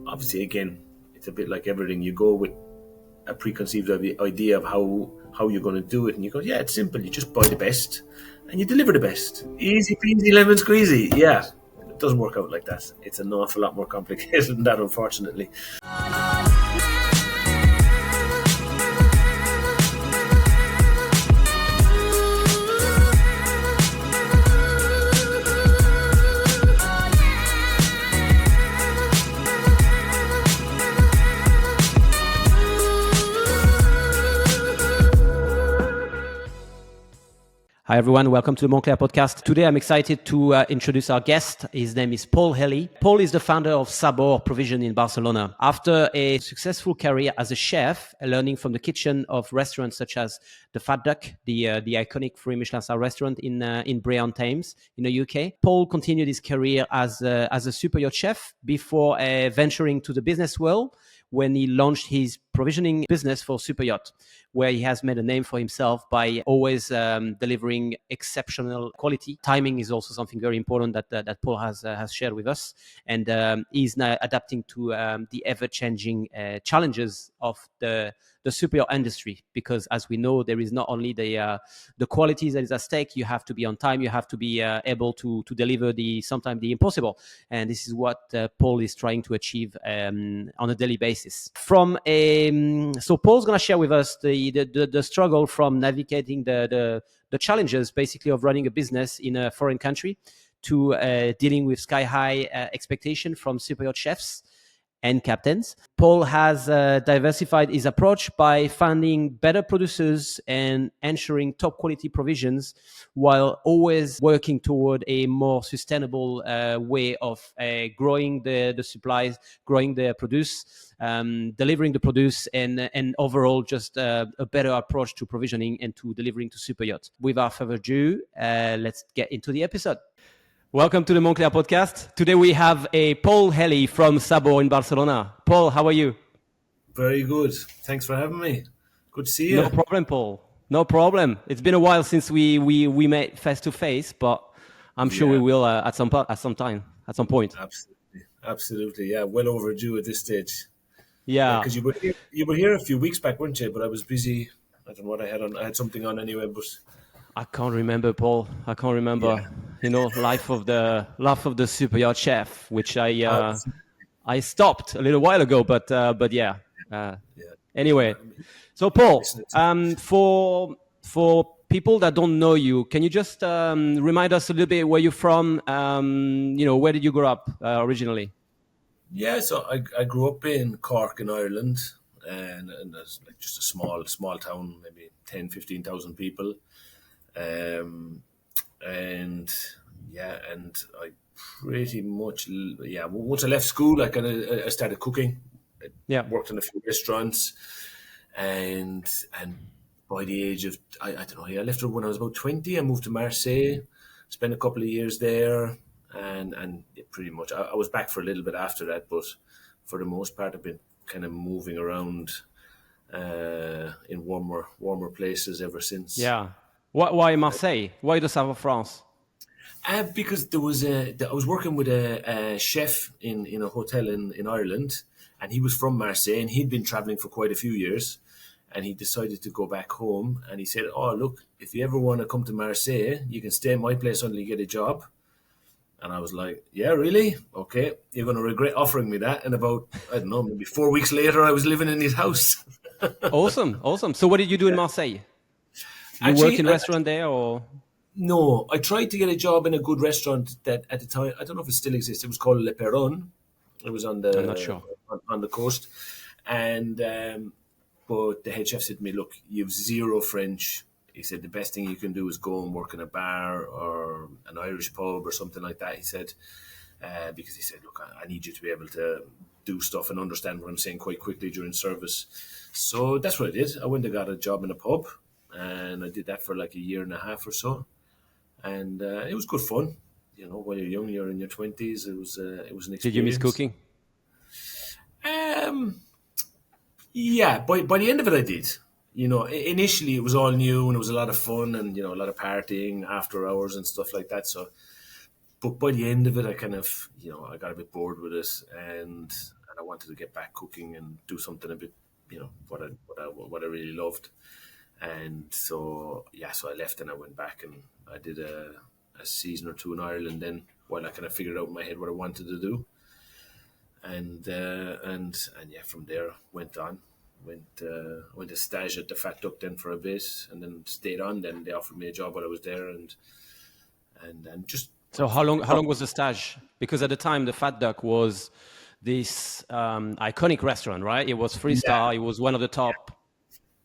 Obviously, again, it's a bit like everything. You go with a preconceived idea of how you're going to do it, and you go, yeah, it's simple. You just buy the best, and you deliver the best. Easy peasy lemon squeezy. Yeah, it doesn't work out like that. It's an awful lot more complicated than that, unfortunately. Hi everyone, welcome to the Montclair podcast. Today I'm excited to introduce our guest. His name is Paul Healy. Paul is the founder of Sabor Provisions in Barcelona. After a successful career as a chef, learning from the kitchen of restaurants such as the Fat Duck, the iconic 3 Michelin-star restaurant in Bray-on-Thames in the UK, Paul continued his career as a super yacht chef before venturing to the business world when he launched his provisioning business for super yacht, where he has made a name for himself by always delivering exceptional quality. Timing is also something very important that Paul has shared with us, and he's now adapting to the ever-changing challenges of the super yacht industry, because as we know, there is not only the qualities that is at stake. You have to be on time. You have to be able to deliver sometimes the impossible, and this is what Paul is trying to achieve on a daily basis. So Paul's going to share with us the struggle from navigating the challenges basically of running a business in a foreign country to dealing with sky high expectation from super yacht chefs and captains. Paul has diversified his approach by finding better producers and ensuring top quality provisions, while always working toward a more sustainable way of growing the supplies, growing the produce, delivering the produce, and overall just a better approach to provisioning and to delivering to super yachts. Without further ado, let's get into the episode. Welcome to the Montclair podcast. Today we have a Paul Healy from Sabor in Barcelona. Paul, how are you? Very good. Thanks for having me. Good to see you. No problem, Paul. No problem. It's been a while since we met face to face, but I'm sure we will at some point. Absolutely. Yeah, well overdue at this stage. Yeah. Because you were here a few weeks back, weren't you? But I was busy. I don't know what I had on. I had something on anyway, but I can't remember, Paul. I can't remember. Yeah. Life of the super yacht chef, which I stopped a little while ago, but yeah. Anyway, so Paul, for people that don't know you, can you just remind us a little bit where you're from? Where did you grow up originally? Yeah, so I grew up in Cork in Ireland, and that's like just a small town, maybe 10,000-15,000 people. And I pretty much, once I left school, I started cooking. I worked in a few restaurants, and by the age of, I don't know, I left when I was about 20. I moved to Marseille, spent a couple of years there, and pretty much I was back for a little bit after that, but for the most part I've been kind of moving around in warmer places ever since. Yeah. Why Marseille? Why the south of France? Because I was working with a chef in a hotel in Ireland, and he was from Marseille, and he'd been traveling for quite a few years, and he decided to go back home, and he said, "Oh, look, if you ever want to come to Marseille, you can stay in my place until you get a job." And I was like, "Yeah, really? Okay, you're going to regret offering me that." And about, I don't know, maybe 4 weeks later, I was living in his house. Awesome. So what did you do in Marseille? You work in a restaurant there, or? No, I tried to get a job in a good restaurant that at the time, I don't know if it still exists. It was called Le Perron. It was on the I'm not sure. on the coast, and but the head chef said to me, "Look, you have zero French." He said the best thing you can do is go and work in a bar or an Irish pub or something like that. He said because he said, "Look, I need you to be able to do stuff and understand what I'm saying quite quickly during service." So that's what I did. I went and got a job in a pub, and I did that for like a year and a half or so. And it was good fun, When you're young, you're in your 20s. It was an experience. Did you miss cooking? Yeah, by the end of it, I did. Initially it was all new and it was a lot of fun and a lot of partying after hours and stuff like that. So, but by the end of it, I kind of I got a bit bored with it, and I wanted to get back cooking and do something a bit, what I really loved. And so so I left and I went back and I did a season or two in Ireland. Then while I kind of figured out in my head what I wanted to do, and from there went a stage at the Fat Duck then for a bit, and then stayed on. Then they offered me a job while I was there, and just. So how long was the stage? Because at the time the Fat Duck was this iconic restaurant, right? It was 3-star. It was one of the top,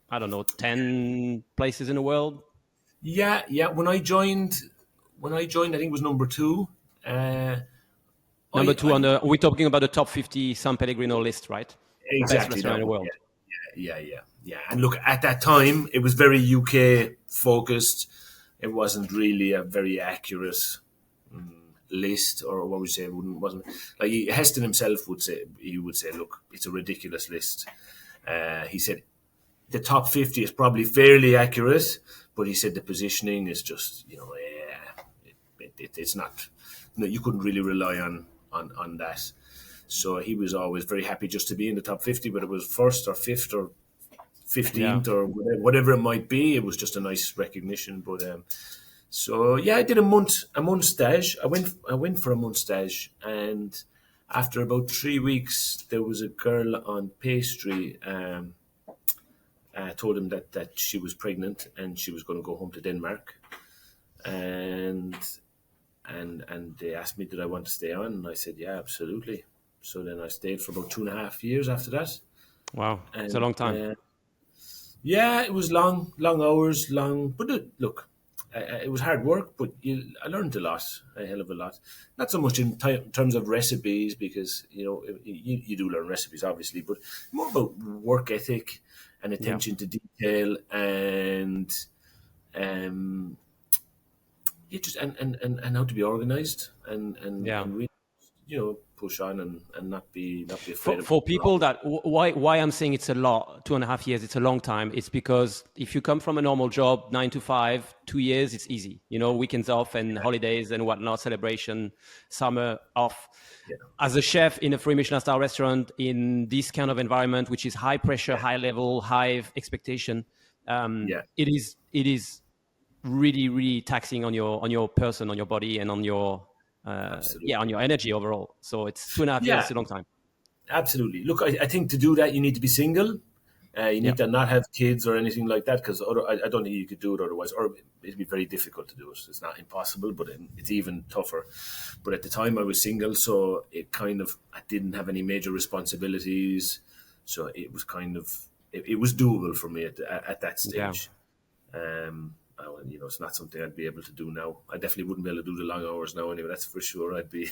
I don't know, 10 places in the world. Yeah. When I joined, I think it was number 2. Number 2 on the. We're talking about the top 50 San Pellegrino list, right? Exactly. Best restaurant in the world. Yeah. And look, at that time, it was very UK focused. It wasn't really a very accurate list, or what would you say? It wasn't like Heston himself would say. He would say, "Look, it's a ridiculous list." He said the top 50 is probably fairly accurate, but he said the positioning is just, it's not. You couldn't really rely on that. So he was always very happy just to be in the top 50, but it was first or fifth or 15th or whatever it might be. It was just a nice recognition. But I did a month stage. I went for a month stage, and after about 3 weeks, there was a girl on pastry. Told him that she was pregnant and she was going to go home to Denmark, and they asked me did I want to stay on, and I said yeah, absolutely. So then I stayed for about 2.5 years after that. Wow, it's a long time. It was long hours, but look, it was hard work, but I learned a hell of a lot. Not so much in terms of recipes, because you do learn recipes obviously, but more about work ethic and attention to detail, and you just and how to be organized and really, push on and not be afraid for people that why I'm saying it's a lot. 2.5 years, it's a long time. It's because if you come from a normal job, 9 to 5, 2 years, it's easy. Weekends off and holidays and whatnot, celebration, summer off. Yeah. As a chef in a 3 Michelin star restaurant in this kind of environment, which is high pressure, high level, high expectation, it is really, really taxing on your person, on your body, and on your on your energy overall. So it's 2.5 years, it's a long time. Absolutely. Look, I think to do that, you need to be single. You need to not have kids or anything like that, because I don't think you could do it otherwise, or it'd be very difficult to do it. It's not impossible, but it's even tougher. But at the time I was single, so it kind of, I didn't have any major responsibilities. So it was kind of, it was doable for me at that stage. It's not something I'd be able to do now. I definitely wouldn't be able to do the long hours now anyway, that's for sure. I'd be...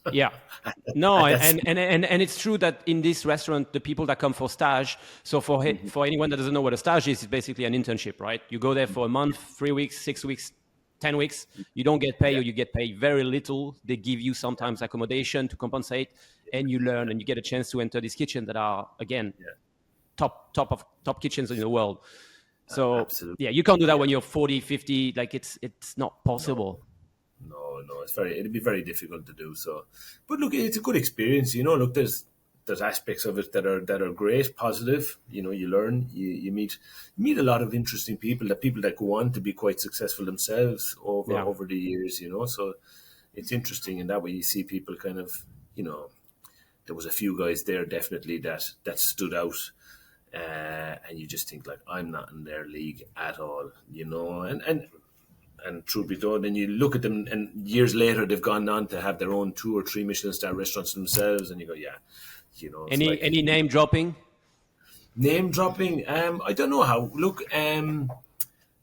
and it's true that in this restaurant, the people that come for stage, so for anyone that doesn't know what a stage is, it's basically an internship, right? You go there for a month, 3 weeks, 6 weeks, 10 weeks. You don't get paid, or you get paid very little. They give you sometimes accommodation to compensate, and you learn, and you get a chance to enter this kitchen that are, again, top kitchens in the world. So you can't do that when you're 40, 50. Like it's not possible. No, it'd be very difficult to do. So, but look, it's a good experience. Look, there's aspects of it that are great, positive. You learn, you meet a lot of interesting people that go on to be quite successful themselves over the years. So it's interesting in that way. You see people kind of, there was a few guys there definitely that stood out. And you just think like, I'm not in their league at all, and truth be told, and you look at them, and years later they've gone on to have their own 2 or 3 Michelin star restaurants themselves, and you go, any name dropping? Name dropping? I don't know how. Look,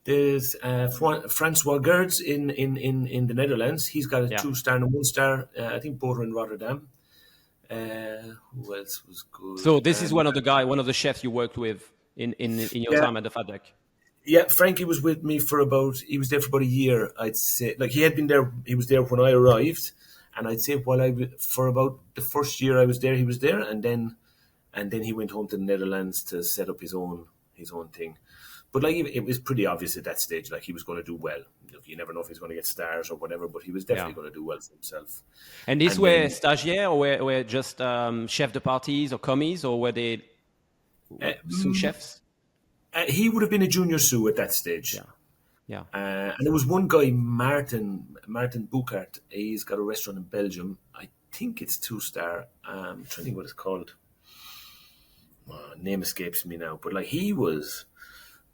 there's Francois Gerds in the Netherlands. He's got a 2-star and a 1-star. I think both are in Rotterdam. Who else was good? So this is one of the chefs you worked with in your time at the Fat Duck. Yeah, Frankie was with me he was there for about a year, I'd say. Like, he was there when I arrived, and I'd say for about the first year I was there, he was there, and then he went home to the Netherlands to set up his own thing. but like it was pretty obvious at that stage, like he was going to do well. Look, you never know if he's going to get stars or whatever, but he was definitely Yeah. going to do well for himself. And these And were then stagiaires, or were just chef de parties or commis, or were they uh, sous chefs? he would have been a junior sous at that stage. Yeah. Yeah. And there was one guy, Martin Boucart. He's got a restaurant in Belgium. I think it's 2-star. I'm trying to think what it's called. Name escapes me now. But like he was,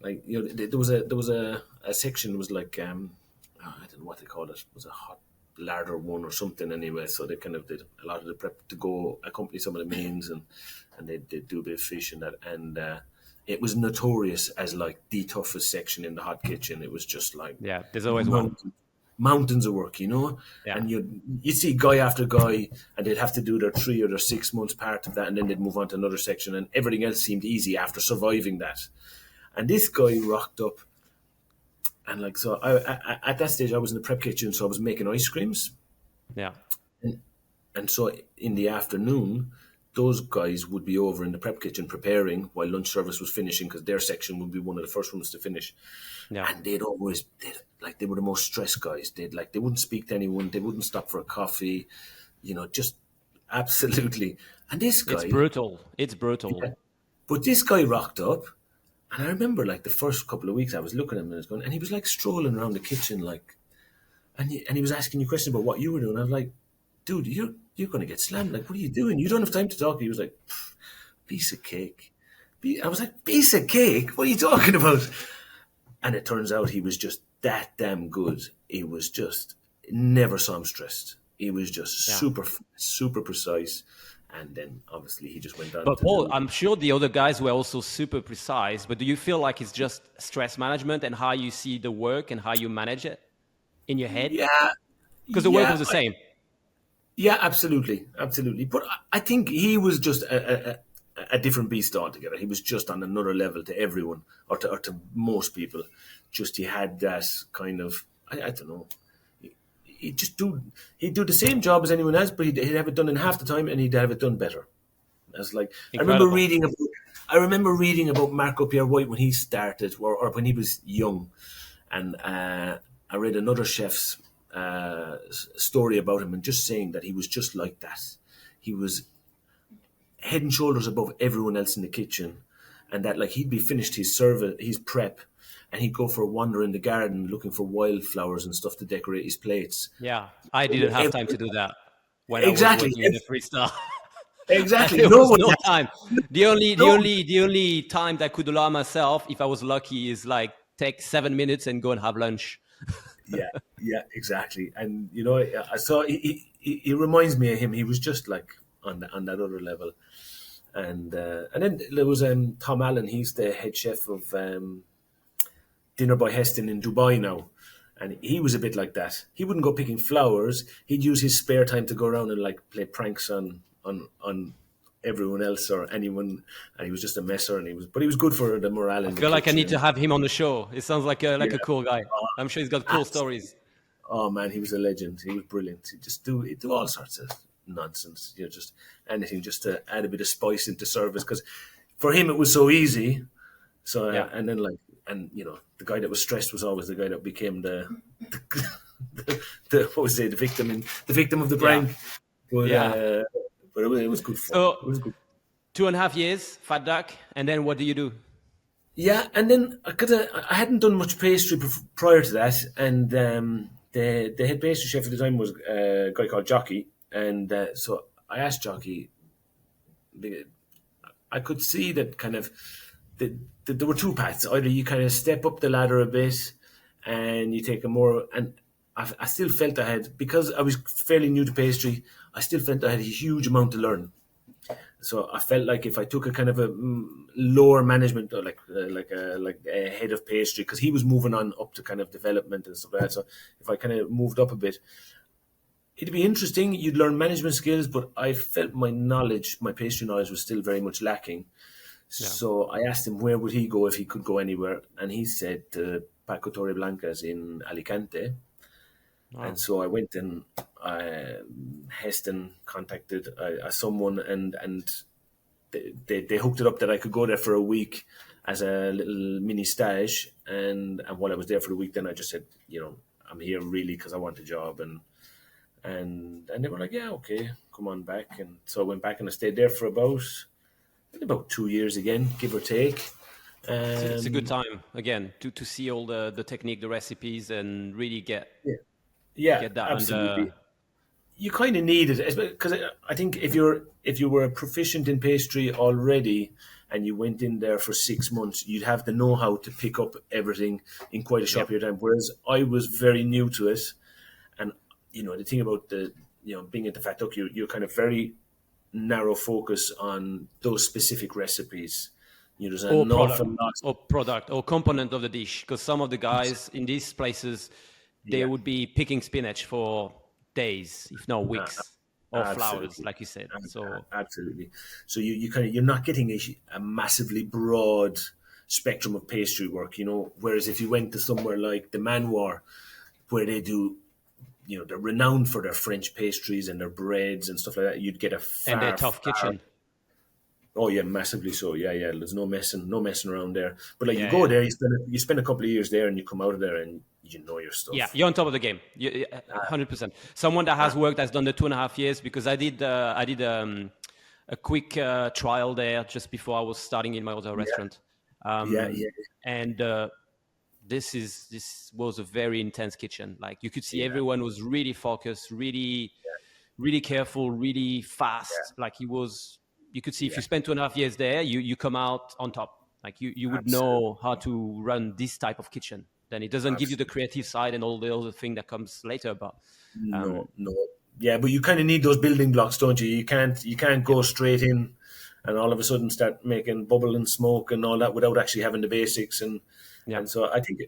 like there was a section was like I don't know what they call it. It was a hot larder one or something anyway. So they kind of did a lot of the prep to go accompany some of the mains, and they do a bit of fish and that. And it was notorious as like the toughest section in the hot kitchen. It was just like Yeah. There's always one. mountains of work, Yeah. and you'd see guy after guy, and they'd have to do their 3 or their 6 months part of that, and then they'd move on to another section, and everything else seemed easy after surviving that. And this guy rocked up, and like so, I at that stage I was in the prep kitchen, so I was making ice creams, Yeah. and so in the afternoon, those guys would be over in the prep kitchen preparing while lunch service was finishing, because their section would be one of the first ones to finish. Yeah. And they were the most stressed guys. They wouldn't speak to anyone. They wouldn't stop for a coffee, just absolutely. And this guy, It's brutal. yeah, but this guy rocked up, and I remember like the first couple of weeks I was looking at him and I was going, and he was like strolling around the kitchen like, and he was asking you questions about what you were doing. I was like, dude, you're going to get slammed. Like, what are you doing? You don't have time to talk. He was like, piece of cake. I was like, piece of cake? What are you talking about? And it turns out he was just that damn good. He was just, never saw him stressed. He was just super precise. And then obviously he just went on. But Paul, I'm sure the other guys were also super precise, but do you feel like it's just stress management and how you see the work and how you manage it in your head? Yeah. Because the work was the same. Yeah, absolutely. But I think he was just a different beast altogether. He was just on another level to everyone, or to most people. Just he had that kind of, I don't know. He'd do the same job as anyone else, but he'd have it done in half the time, and he'd have it done better. That's like Incredible. I remember reading about Marco Pierre White when he started, or when he was young, and I read another chef's story about him, and just saying that he was just like that. He was head and shoulders above everyone else in the kitchen, and that like he'd be finished his service, his prep, and he'd go for a wander in the garden looking for wildflowers and stuff to decorate his plates. Yeah, I didn't have time to do that when I was Exactly. working in the freestyle. Exactly. There No was one no had- time. The No. only time that I could allow myself, if I was lucky, is like take 7 minutes and go and have lunch. Yeah, exactly. And I saw he reminds me of him. He was just like on that other level. And then there was Tom Allen. He's the head chef of Dinner by Heston in Dubai now, and he was a bit like that. He wouldn't go picking flowers. He'd use his spare time to go around and like play pranks on everyone else or anyone, and he was just a messer. But he was good for the morale. I feel like I need to have him on the show. It sounds like a cool guy. I'm sure he's got cool stories. Oh man, he was a legend. He was brilliant. He'd do all sorts of nonsense. Just anything just to add a bit of spice into service, because for him it was so easy. So and then the guy that was stressed was always the guy that became the what was it, the victim of the prank. But it was good fun. So It was good. 2.5 years, Fat Duck, and then what do you do? Yeah, and then I hadn't done much pastry prior to that, and the head pastry chef at the time was a guy called Jockey, and so I asked Jockey. I could see that kind of there were two paths. Either you kind of step up the ladder a bit, and you take a more. And I still felt I had, because I was fairly new to pastry, I still felt I had a huge amount to learn. So I felt like if I took a kind of a lower management, or like a head of pastry, because he was moving on up to kind of development and stuff like that. So if I kind of moved up a bit, it'd be interesting. You'd learn management skills, but I felt my pastry knowledge was still very much lacking. Yeah. So I asked him where would he go if he could go anywhere, and he said Paco Torreblancas in Alicante. Wow. And so I went, and Heston contacted someone, and they hooked it up that I could go there for a week as a little mini stage, and while I was there for a week, then I just said, I'm here really because I want a job, and they were like, yeah, okay, come on back, and so I went back and I stayed there for about 2 years again, give or take. It's a good time again to see all the technique, the recipes, and really Yeah, get that absolutely. under. You kind of need it because I think if you were a proficient in pastry already and you went in there for 6 months, you'd have the know-how to pick up everything in quite a short Yep. period of time. Whereas I was very new to it, and the thing about being at the Fat Duck, you're kind of very narrow focus on those specific recipes. There's Or an product, awful lot. or component of the dish, because some of the guys in these places, they Yeah, would be picking spinach for days, if not uh, weeks, or flowers, absolutely. like you said. So Absolutely. So you're not getting a massively broad spectrum of pastry work, Whereas if you went to somewhere like the Manoir, where they do, they're renowned for their French pastries and their breads and stuff like that, you'd get a and their far, tough far. kitchen. Oh yeah, massively so. Yeah, yeah. There's no messing around there. But like you Yeah, go yeah. there, you spend a couple of years there, and you come out of there and you know your Yeah, stuff. you're on top of the game. 100%. Someone that has worked, has done the 2.5 years, because I did a quick trial there just before I was starting in my other Yeah, restaurant, yeah, um, yeah, and this was a very intense kitchen. Like you could see, yeah, everyone was really focused, really careful, really yeah, fast. Like you could see if yeah. you spend 2.5 years there, you come out on top. Like you would Absolutely, know how to run this type of kitchen. Then it doesn't give you the absolutely. creative side and all the other thing that comes later. But No, um, no. Yeah, but you kind of need those building blocks, don't you? You can't yeah, go straight in and all of a sudden start making bubble and smoke and all that without actually having the basics. And yeah. and so I think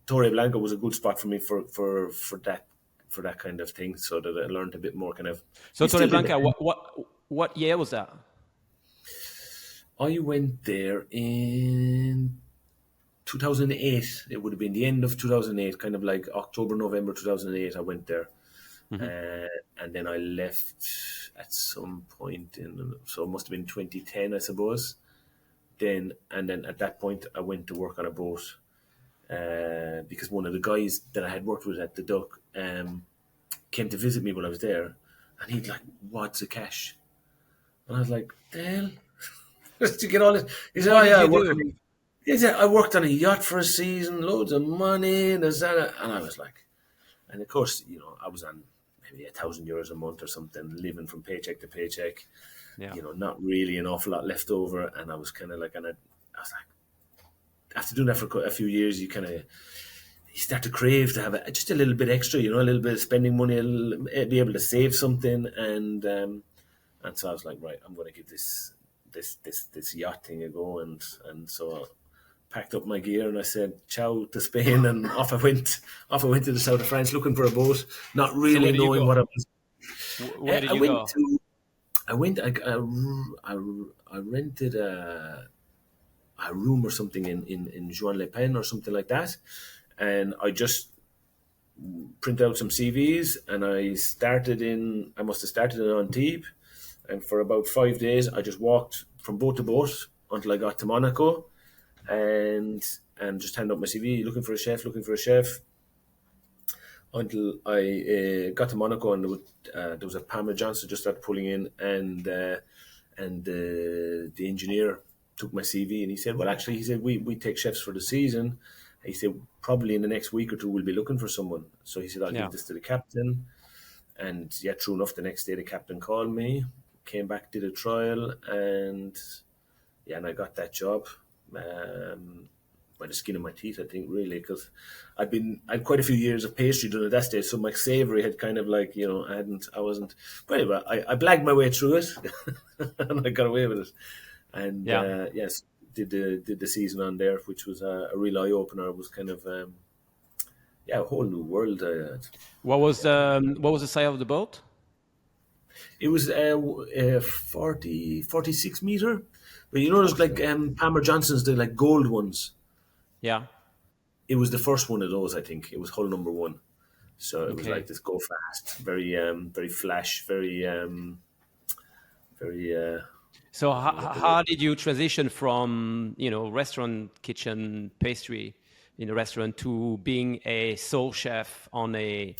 Torreblanca was a good spot for me for that kind of thing, so that I learned a bit more. Kind of, So you still did. Torreblanca, what year was that? I went there in 2008. It would have been the end of 2008, kind of like October, November 2008. I went there. Hmm. And then I left at some point so it must have been 2010, I suppose. And then at that point, I went to work on a boat because one of the guys that I had worked with at the Duck came to visit me while I was there, and he'd like, "What's a cash?" And I was like, "The hell?" To get all this, he said, "Oh What did yeah, I you work do? on a, he said, I worked on a yacht for a season, loads of money, there's that," and I was like, and of course, I was on maybe €1,000 a month or something, living from paycheck to paycheck. Yeah, Not really an awful lot left over, and I was kind of like, I was like, after doing that for a few years, you start to crave to have just a little bit extra, a little bit of spending money, be able to save something, and so I was like, right, I'm going to give this yacht thing a go, and so I packed up my gear and I said ciao to Spain, and off I went. Off I went to the south of France looking for a boat, not so where really did you knowing go? what I was. Where did I you went go? to. I went. I rented a room or something in Juan Le Pen or something like that, and I just printed out some CVs, and I must have started in Antibes, and for about 5 days I just walked from boat to boat until I got to Monaco, and just hand up my CV, looking for a chef, until I got to Monaco, and there was a Palmer Johnson just started pulling in, and the engineer took my CV, and he said, "Well, actually," he said, "we take chefs for the season." He said, "Probably in the next week or two, we'll be looking for someone." So he said, "I'll Yeah. give this to the captain." And yeah, true enough, the next day the captain called me, came back, did a trial, and yeah, and I got that job. By the skin of my teeth, I think, really, because I had quite a few years of pastry done at that stage, so my savoury had kind of like, I wasn't. But anyway, I blagged my way through it, and I got away with it. And Yeah. yes, did the season on there, which was a real eye opener. It was kind of a whole new world. What was the size of the boat? It was 46 meter, but there's like Okay. Palmer Johnson's, the like gold ones. Yeah. It was the first one of those, I think. It was hull number one. So it was like Okay. this go fast, very flash, very So It was, how did you transition from, restaurant kitchen pastry in a restaurant to being a sole chef on a,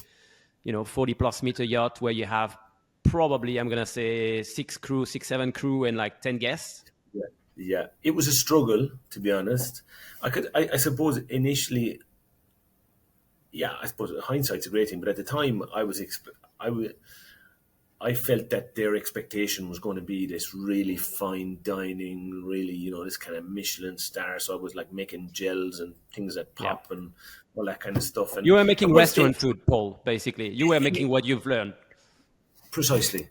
40 plus meter yacht where you have probably, I'm going to say six, seven crew and like 10 guests? yeah, yeah. It was a struggle, to be honest. I suppose initially, yeah, I suppose hindsight's a great thing, but at the time, I felt that their expectation was going to be this really fine dining, really, this kind of Michelin star. So I was like making gels and things that Yeah. pop and all that kind of stuff. You were And making once they restaurant food, Paul, basically. You were making what you've learned. precisely,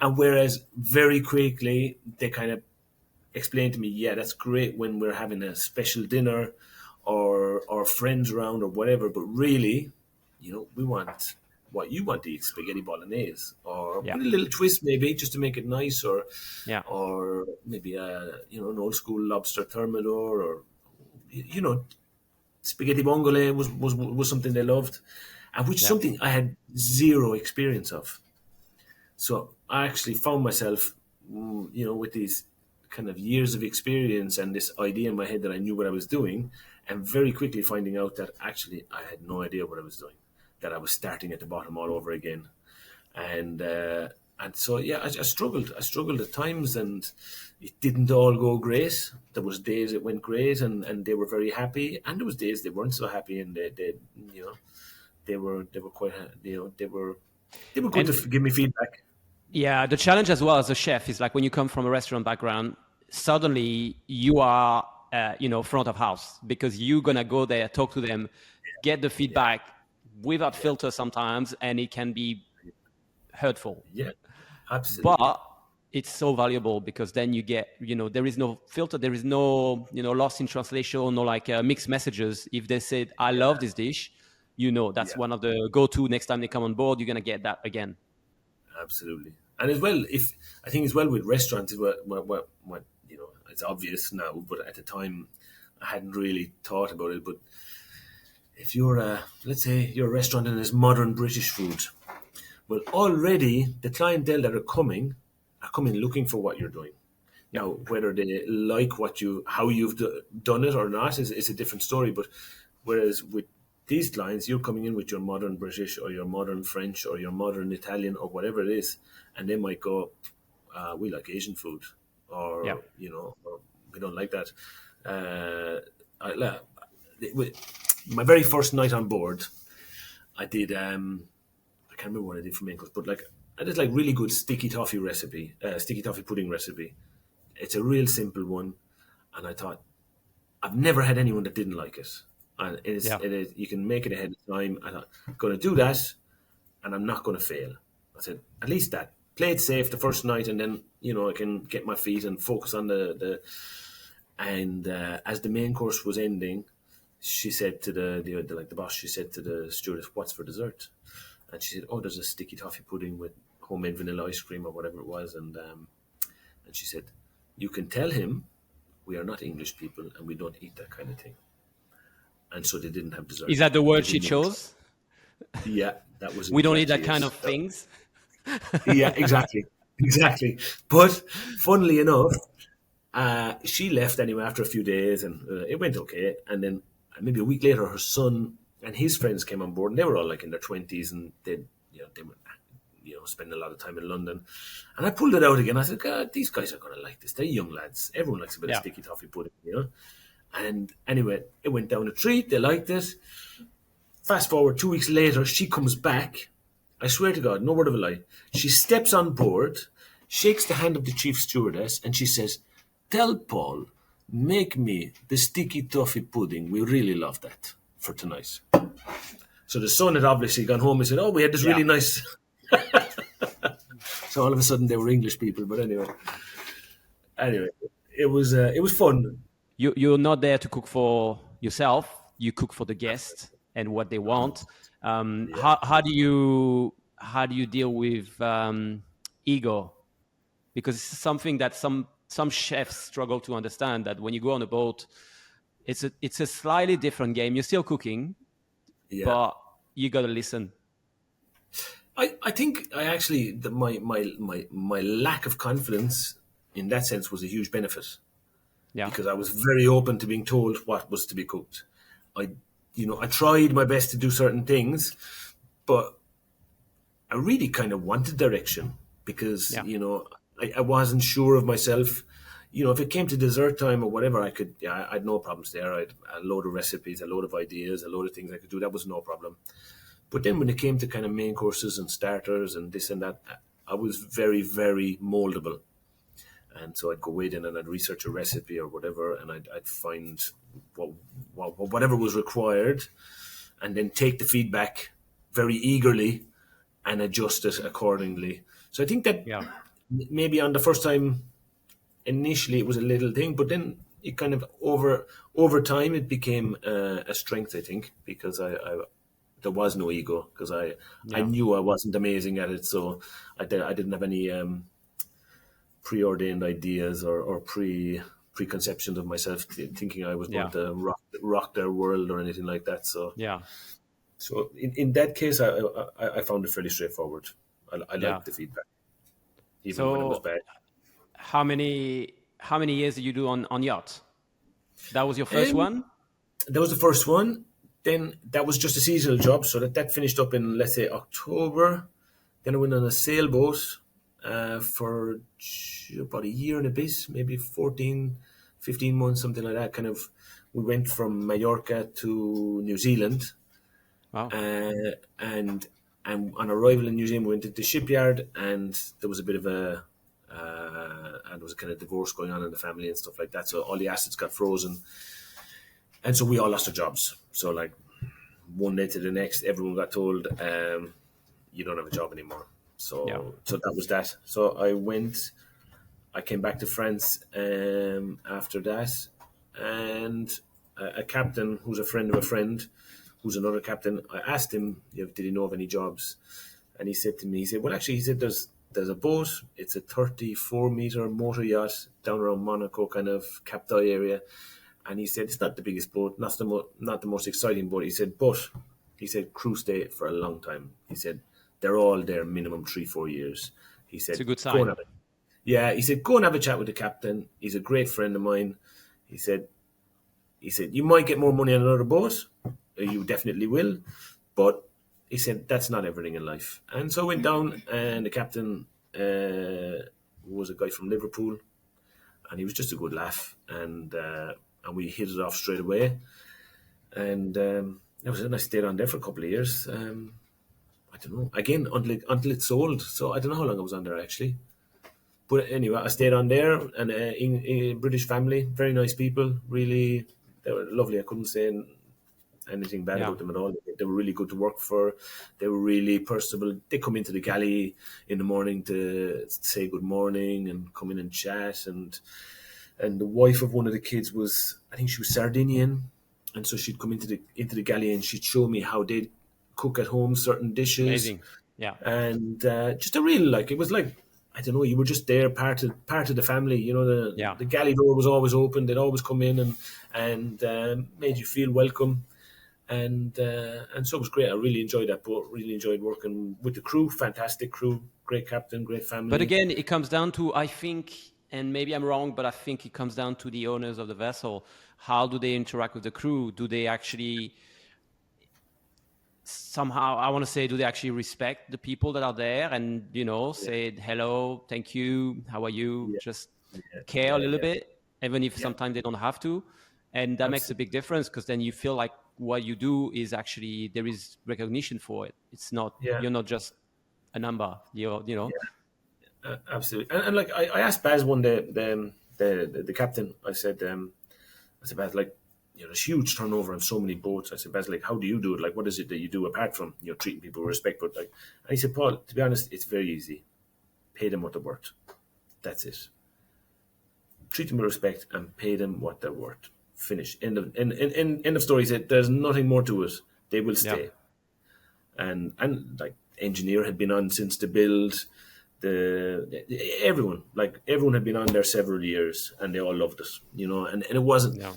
and whereas very quickly they kind of explained to me, yeah, that's great when we're having a special dinner or friends around or whatever, but really, we want what you want to eat, spaghetti bolognese, or Yeah. with a little twist maybe just to make it nice, Yeah. or maybe an old school lobster thermidor, or spaghetti vongole was something they loved, and which is Yeah. something I had zero experience of. So I actually found myself, with these kind of years of experience and this idea in my head that I knew what I was doing, and very quickly finding out that actually I had no idea what I was doing, that I was starting at the bottom all over again, and so yeah, I struggled. I struggled at times, and it didn't all go great. There was days it went great, and they were very happy, and there was days they weren't so happy, and you know they were quite they were good to And give me feedback. yeah, the challenge as well as a chef is like when you come from a restaurant background, suddenly you are, front of house because you're gonna go there, talk to them, get the Yeah, feedback without yeah, filter sometimes, and it can be hurtful. yeah, absolutely. But it's so valuable because then you get, there is no filter, there is no, lost in translation, no like mixed messages. If they said, "I love Yeah, this dish," that's yeah, one of the go-to next time they come on board. You're gonna get that again. absolutely. And as well, if I think as well with restaurants, is what it's obvious now, but at the time, I hadn't really thought about it. But if you're let's say you're a restaurant and it's modern British food, well, already the clientele that are coming looking for what you're doing. Yeah, Now, whether they like how you've done it or not is a different story. But whereas with these clients, you're coming in with your modern British or your modern French or your modern Italian or whatever it is, and they might go, "We like Asian food," yeah. or we don't like that. With my very first night on board, I did. I can't remember what I did for main course, but like I did like really good sticky toffee pudding recipe. It's a real simple one, and I thought I've never had anyone that didn't like it. And Yeah. it is you can make it ahead of time. I thought I'm going to do that, and I'm not going to fail. I said at least that play it safe the first night, and then I can get my feet and focus on the. And as the main course was ending, she said to the boss, she said to the stewardess, "What's for dessert?" And she said, "Oh, there's a sticky toffee pudding with homemade vanilla ice cream or whatever it was." And she said, "You can tell him we are not English people and we don't eat that kind of thing." And so they didn't have Is dessert. that the They word she didn't even try. chose? Yeah, that was We don't need exactly that it. kind of things. Yeah, exactly, exactly. But funnily enough, she left anyway after a few days, and it went okay. And then maybe a week later, her son and his friends came on board, and they were all like in their 20s, and they were spending a lot of time in London. And I pulled it out again. I said, "God, these guys are going to like this. They're young lads. Everyone likes a bit of Yeah. sticky toffee pudding." And anyway, it went down a treat. They liked it. Fast forward 2 weeks later, she comes back. I swear to God, no word of a lie. She steps on board, shakes the hand of the chief stewardess, and she says, "Tell Paul, make me the sticky toffee pudding. We really love that for tonight." So the son had obviously gone home and said, "Oh, we had this Yeah. really nice." So all of a sudden they were English people. But anyway, it was fun. You're not there to cook for yourself. You cook for the guests and what they want. Yeah, How do you deal with ego? Because it's something that some chefs struggle to understand, that when you go on a boat, it's a slightly different game. You're still cooking, yeah. but you got to listen. I think I actually my lack of confidence in that sense, was a huge benefit Yeah. because I was very open to being told what was to be cooked. I tried my best to do certain things, but I really kind of wanted direction because, Yeah. I wasn't sure of myself. If it came to dessert time or whatever, I had no problems there. I had a load of recipes, a load of ideas, a load of things I could do. That was no problem. But then when it came to kind of main courses and starters and this and that, I was very, very moldable. And so I'd go in and I'd research a recipe or whatever, and I'd find whatever was required, and then take the feedback very eagerly and adjust it accordingly. So I think that Yeah. maybe on the first time, initially it was a little thing, but then it kind of over time it became a strength. I think because I there was no ego because I Yeah. knew I wasn't amazing at it, so I didn't have any preordained ideas or preconceptions of myself, thinking I was going Yeah. to rock their world or anything like that. Yeah. So in that case, I found it fairly straightforward. I Yeah. liked the feedback, even when it was So bad. how many years did you do on yacht? That was your first Um, one? that was the first one. Then that was just a seasonal job, so that finished up in, let's say, October. Then I went on a sailboat for about a year and a bit, maybe 14, 15 months, something like that. Kind of, we went from Mallorca to New Zealand, Wow. and on arrival in New Zealand, we went to the shipyard, and there was a bit of and there was a kind of divorce going on in the family and stuff like that. So all the assets got frozen, and so we all lost our jobs. So like one day to the next, everyone got told, you don't have a job anymore. Yeah. So that was that. So I came back to France after that, and a captain who's a friend of a friend, who's another captain, I asked him, did he know of any jobs? And he said to me, well, actually, he said, there's a boat. It's a 34-meter motor yacht down around Monaco, kind of Cap d'Oeil area. And he said, it's not the biggest boat, not the most exciting boat. He said, but he said, crew stay for a long time. He said, they're all there minimum 3-4 years. He It's a said, good go and sign. have it. Yeah, he said, go and have a chat with the captain. He's a great friend of mine. He said, you might get more money on another boat. You definitely will. But he said, that's not everything in life. And so I went down, and the captain was a guy from Liverpool, and he was just a good laugh. And we hit it off straight away. And that was it. And I stayed on there for a couple of years. I don't know. Again, until it sold. So I don't know how long I was on there, actually. But anyway, I stayed on there, and in British family, very nice people, really, they were lovely. I couldn't say anything bad Yeah. about them at all. They were really good to work for. They were really personable. They come into the galley in the morning to say good morning and come in and chat. And the wife of one of the kids I think she was Sardinian, and so she'd come into the galley and she'd show me how they'd cook at home certain dishes, Amazing. Yeah. and just a real, it was like, I don't know, you were just there, part of the family. Yeah. The galley door was always open. They'd always come in and made you feel welcome, and so it was great. I really enjoyed that boat. Really enjoyed working with the crew. Fantastic crew, great captain, great But family. again, it comes down to, I think, and maybe I'm wrong, but I think it comes down to the owners of the vessel. How do they interact with the crew? Do they actually somehow, I want to say, do they actually respect the people that are there and, say hello, thank you, how are you? Yeah, Just yeah, care a yeah, little yeah, bit, even if yeah. sometimes they don't have to. And that makes a Absolutely. big difference because then you feel like what you do is actually, there is recognition for it. It's not, Yeah, you're not just a number, absolutely. And like I asked Baz one day, the captain. I said, Baz, like, there's huge turnover on so many boats. I said, Baz, like, how do you do it? Like, what is it that you do apart from treating people with respect? But like, and he said, Paul, to be honest, it's very easy. Pay them what they're worth. That's it. Treat them with respect and pay them what they're worth. Finish. End of story. He said, there's nothing more to it. They will yeah, stay. And like, engineer had been on since the build. Everyone had been on there several years, and they all loved it. And it wasn't yeah,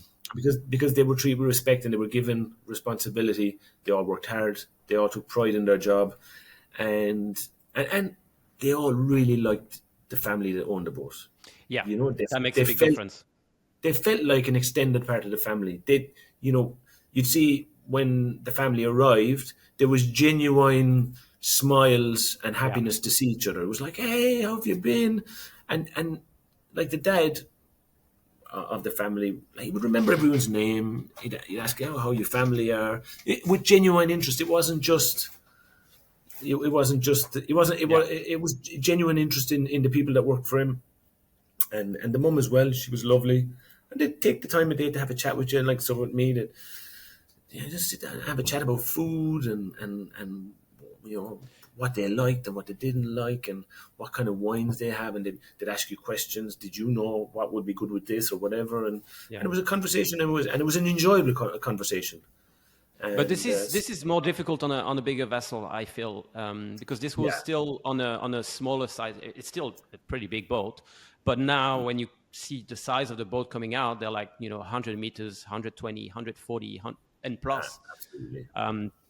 because they were treated with respect and they were given responsibility. They all worked hard. They all took pride in their job, and they all really liked the family that owned the boat. Yeah, You know, that makes they a big felt difference. they felt like an extended part of the family. They, you know, you'd see when the family arrived, there was genuine smiles and Yeah, happiness to see each other. It was like, "Hey, how have you been?" And like the dad of the family, like, he would remember everyone's name. He'd ask, "Oh, how your family are," with genuine interest. It wasn't just yeah. it was genuine interest in the people that worked for him, and the mum as well. She was lovely, and they'd take the time of day to have a chat with you, and like so with me, that just sit down and have a chat about food and you know what they liked and what they didn't like and what kind of wines they have, and they'd ask you questions. Did you know what would be good with this or whatever? And Yeah. it was a conversation, and it was an enjoyable conversation. But And this is more difficult on a bigger vessel, I feel, because this was yeah, still on a smaller size. It's still a pretty big boat, but now when you see the size of the boat coming out, they're like 100 meters, 120, 140, and plus. absolutely.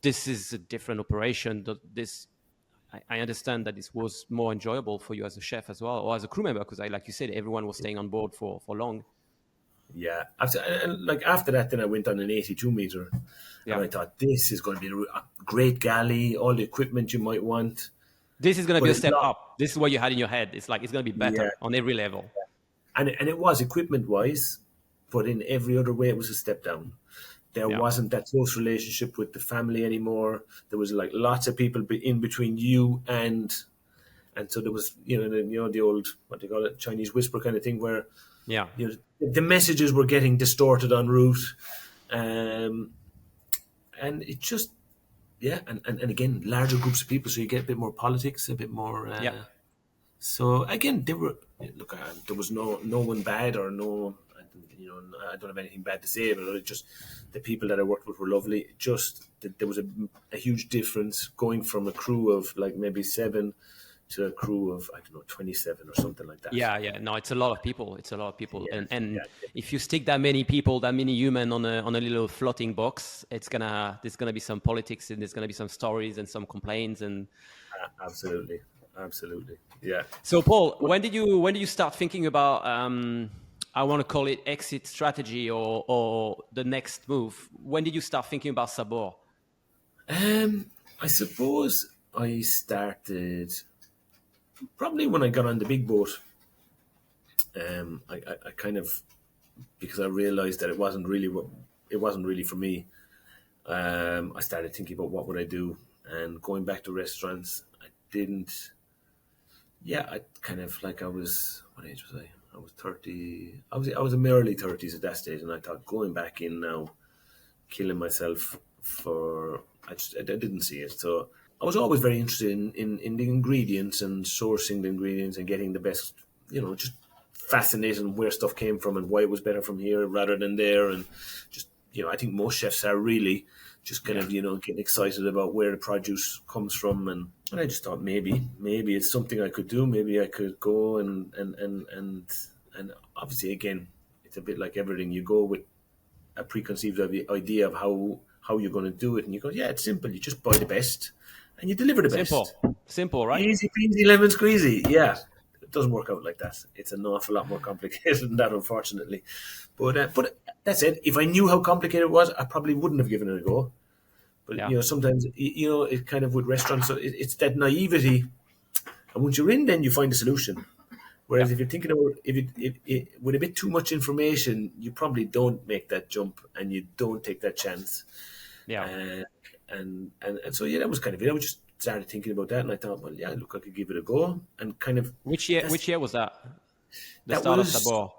This is a different operation. This I understand that this was more enjoyable for you as a chef as well, or as a crew member, because like you said, everyone was staying on board for long. Yeah, absolutely. And like after that, then I went on an 82 meter, and Yeah. I thought this is going to be a great galley, all the equipment you might want. This is going to But be a it step not, up. This is what you had in your head. It's like it's going to be yeah, better on every level. and it was equipment wise, but in every other way, it was a step down. There Yeah. wasn't that close relationship with the family anymore. There was like lots of people in between you and so there was the old, what they call it, Chinese whisper kind of thing, where Yeah. the messages were getting distorted en route, um, and it just and again, larger groups of people, so you get a bit more politics, a bit more. Yeah. So again, there was no one bad or no. I don't have anything bad to say, but it just the people that I worked with were lovely. Just there was a huge difference going from a crew of like maybe 7 to a crew of, I don't know, 27 or something like that. Yeah, yeah. No, it's a lot of people. It's a lot of people, Yeah, and yeah, if you stick that many people, that many human on a little floating box, there's gonna be some politics and there's gonna be some stories and some complaints and. absolutely, absolutely, yeah. So, Paul, when did you start thinking about I want to call it exit strategy or the next move? When did you start thinking about Sabor? I suppose I started probably when I got on the big boat. I kind of, because I realized that it wasn't really for me. I started thinking about what would I do, and going back to restaurants. I didn't. Yeah, I kind of like I was. What age was I? I was 30. I was in my early 30s at that stage, and I thought going back in now, killing myself for. I didn't see it, so I was always very interested in the ingredients and sourcing the ingredients and getting the best. Just fascinating where stuff came from and why it was better from here rather than there, and just I think most chefs are really just kind Yeah, of getting excited about where the produce comes from, and I just thought maybe it's something I could do. Maybe I could go and obviously again, it's a bit like everything. You go with a preconceived idea of how you're going to do it, and you go, yeah, it's simple. You just buy the best, and you deliver the best. simple, right? Easy peasy lemon squeezy. Yeah, it doesn't work out like that. It's an awful lot more complicated than that, unfortunately. But that's it. If I knew how complicated it was, I probably wouldn't have given it a go. But Yeah, sometimes it kind of with restaurants, so it's that naivety, and once you're in, then you find a solution. yeah, Whereas if you're thinking about if with a bit too much information, you probably don't make that jump and you don't take that chance. yeah. Uh, and so yeah, that was kind of it. I was just started thinking about that, and I thought, well, yeah, look, I could give it a go, and kind of Which year? that's Which year was that? The that start of was Sabor,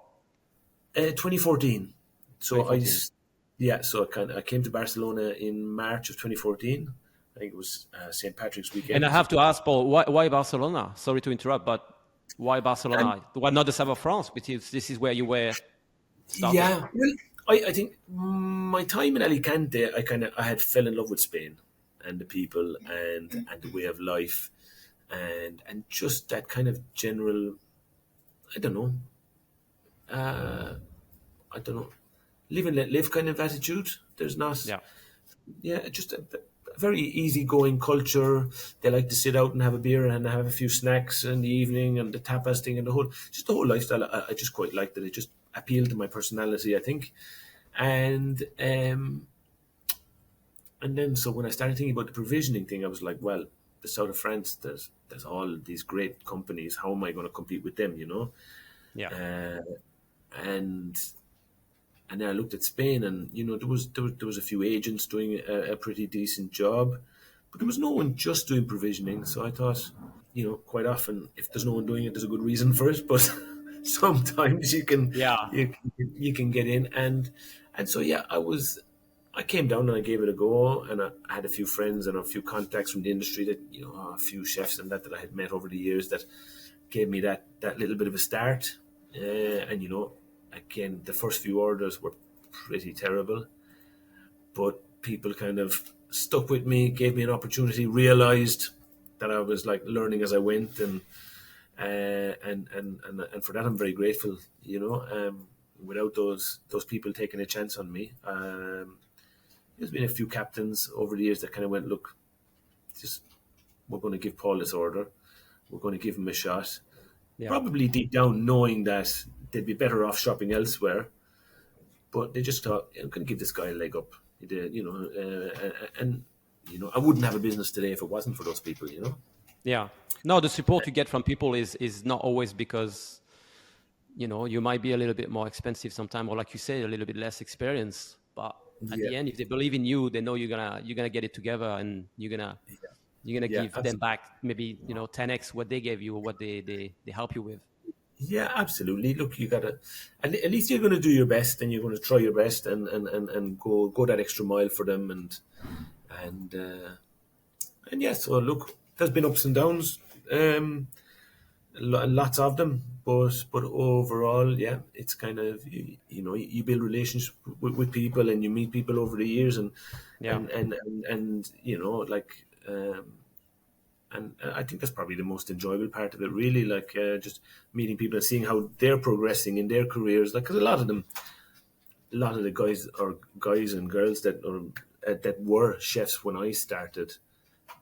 2014. So 2014. yeah, so I came to Barcelona in March of 2014. I think it was St. Patrick's And I weekend. have to ask Paul, why Barcelona? Sorry to interrupt, but why And Barcelona? Why not the south of France? Because this is where you were starting. yeah, well, I think my time in Alicante, I had fell in love with Spain and the people and the way of life and just that kind of general, I don't know, I don't know, live and let live kind of attitude. There's not, Yeah, yeah, just very easygoing culture. They like to sit out and have a beer and have a few snacks in the evening, and the tapas thing and the whole lifestyle. I just quite liked it. It just appealed to my personality, I think. And and then so when I started thinking about the provisioning thing, I was like, well, the south of France, there's all these great companies. How am I going to compete with them? Yeah. Uh, and and then I looked at Spain, and there was a few agents doing a pretty decent job, but there was no one just doing provisioning. So I thought, quite often, if there's no one doing it, there's a good reason for it. But sometimes Yeah. you can get in, and so yeah, I came down and I gave it a go, and I had a few friends and a few contacts from the industry that a few chefs and that I had met over the years that gave me that little bit of a start, and again, the first few orders were pretty terrible, but people kind of stuck with me, gave me an opportunity, realized that I was like learning as I went, and for that I'm very grateful. Without those people taking a chance on me, there's been a few captains over the years that kind of went, look, just we're going to give Paul this order, we're going to give him a shot. Yeah. Probably deep down knowing that they'd be better off shopping elsewhere, but they just thought, I'm going to give this guy a leg up. And I wouldn't have a business today if it wasn't for those people. Yeah. No, the support you get from people is not always because you might be a little bit more expensive sometimes, or like you say, a little bit less experience. But at Yeah, the end, if they believe in you, they know you're gonna get it together, and you're gonna yeah, give them back maybe 10x what they gave you or what they help you with. yeah, absolutely. Look, you gotta at least you're going to do your best, and you're going to try your best, and go that extra mile for them, and uh, and yeah. So look, there's been ups and downs. Lots of them, but overall, yeah, it's kind of you build relationships with people, and you meet people over the years, and Yeah. and like and I think that's probably the most enjoyable part of it, really, like just meeting people and seeing how they're progressing in their careers, like because a lot of the guys and girls that were chefs when I started,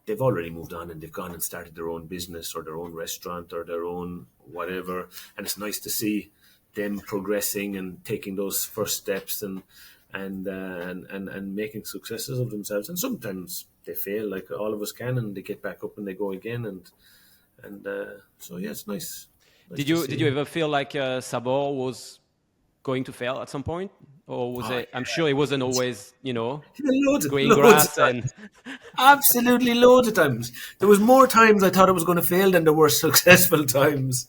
they've already moved on, and they've gone and started their own business or their own restaurant or their own whatever. And it's nice to see them progressing and taking those first steps, and making successes of themselves. And sometimes they fail, like all of us can, and they get back up and they go again. And so yeah, it's nice Did to you see. did you ever feel like Sabor was going to fail at some point, or was Oh, it? I'm sure it wasn't always yeah, green loads of grass times. and Absolutely loads of times. There was more times I thought it was going to fail than there were successful times.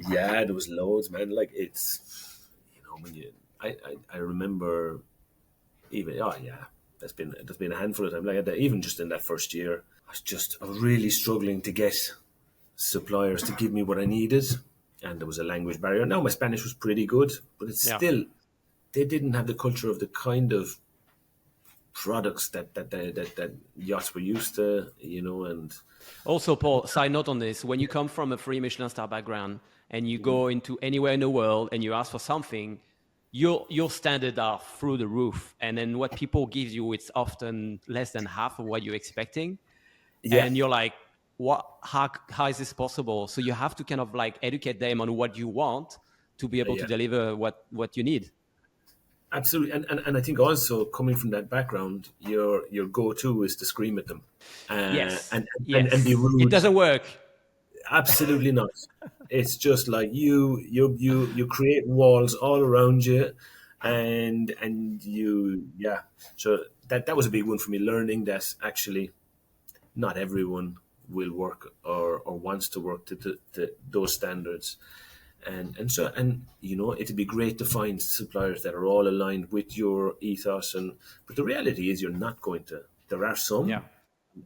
Yeah, there was loads, man. Like when I remember even yeah, there's been a handful of times like that. Even just in that first year, I was really struggling to get suppliers to give me what I needed, and there was a language barrier. Now my Spanish was pretty good, but it's yeah. still they didn't have the culture of the kind of products that yachts were used to, and Also, Paul, side note on this: when you come from a free Michelin star background and you go into anywhere in the world and you ask for something, your standards are through the roof, and then what people give you, it's often less than half of what you're expecting, yeah, and you're like, what? How is this possible? So you have to kind of like educate them on what you want to be able to yeah. deliver what you need. Absolutely, and I think also coming from that background, your go to is to scream at them, Yes, and be yes, it rude. doesn't work. Absolutely not. It's just like you create walls all around you, and yeah. So that was a big one for me, learning that actually not everyone will work or wants to work to those standards. And it'd be great to find suppliers that are all aligned with your ethos, but the reality is you're not going to. There are Yeah. some,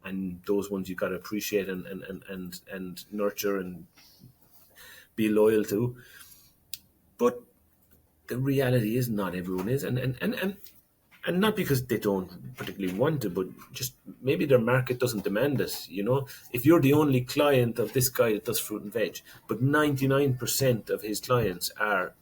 and those ones you got to appreciate and nurture and be loyal to. But the reality is not everyone is, and not because they don't particularly want to, but just maybe their market doesn't demand it. If you're the only client of this guy that does fruit and veg, but 99% of his clients are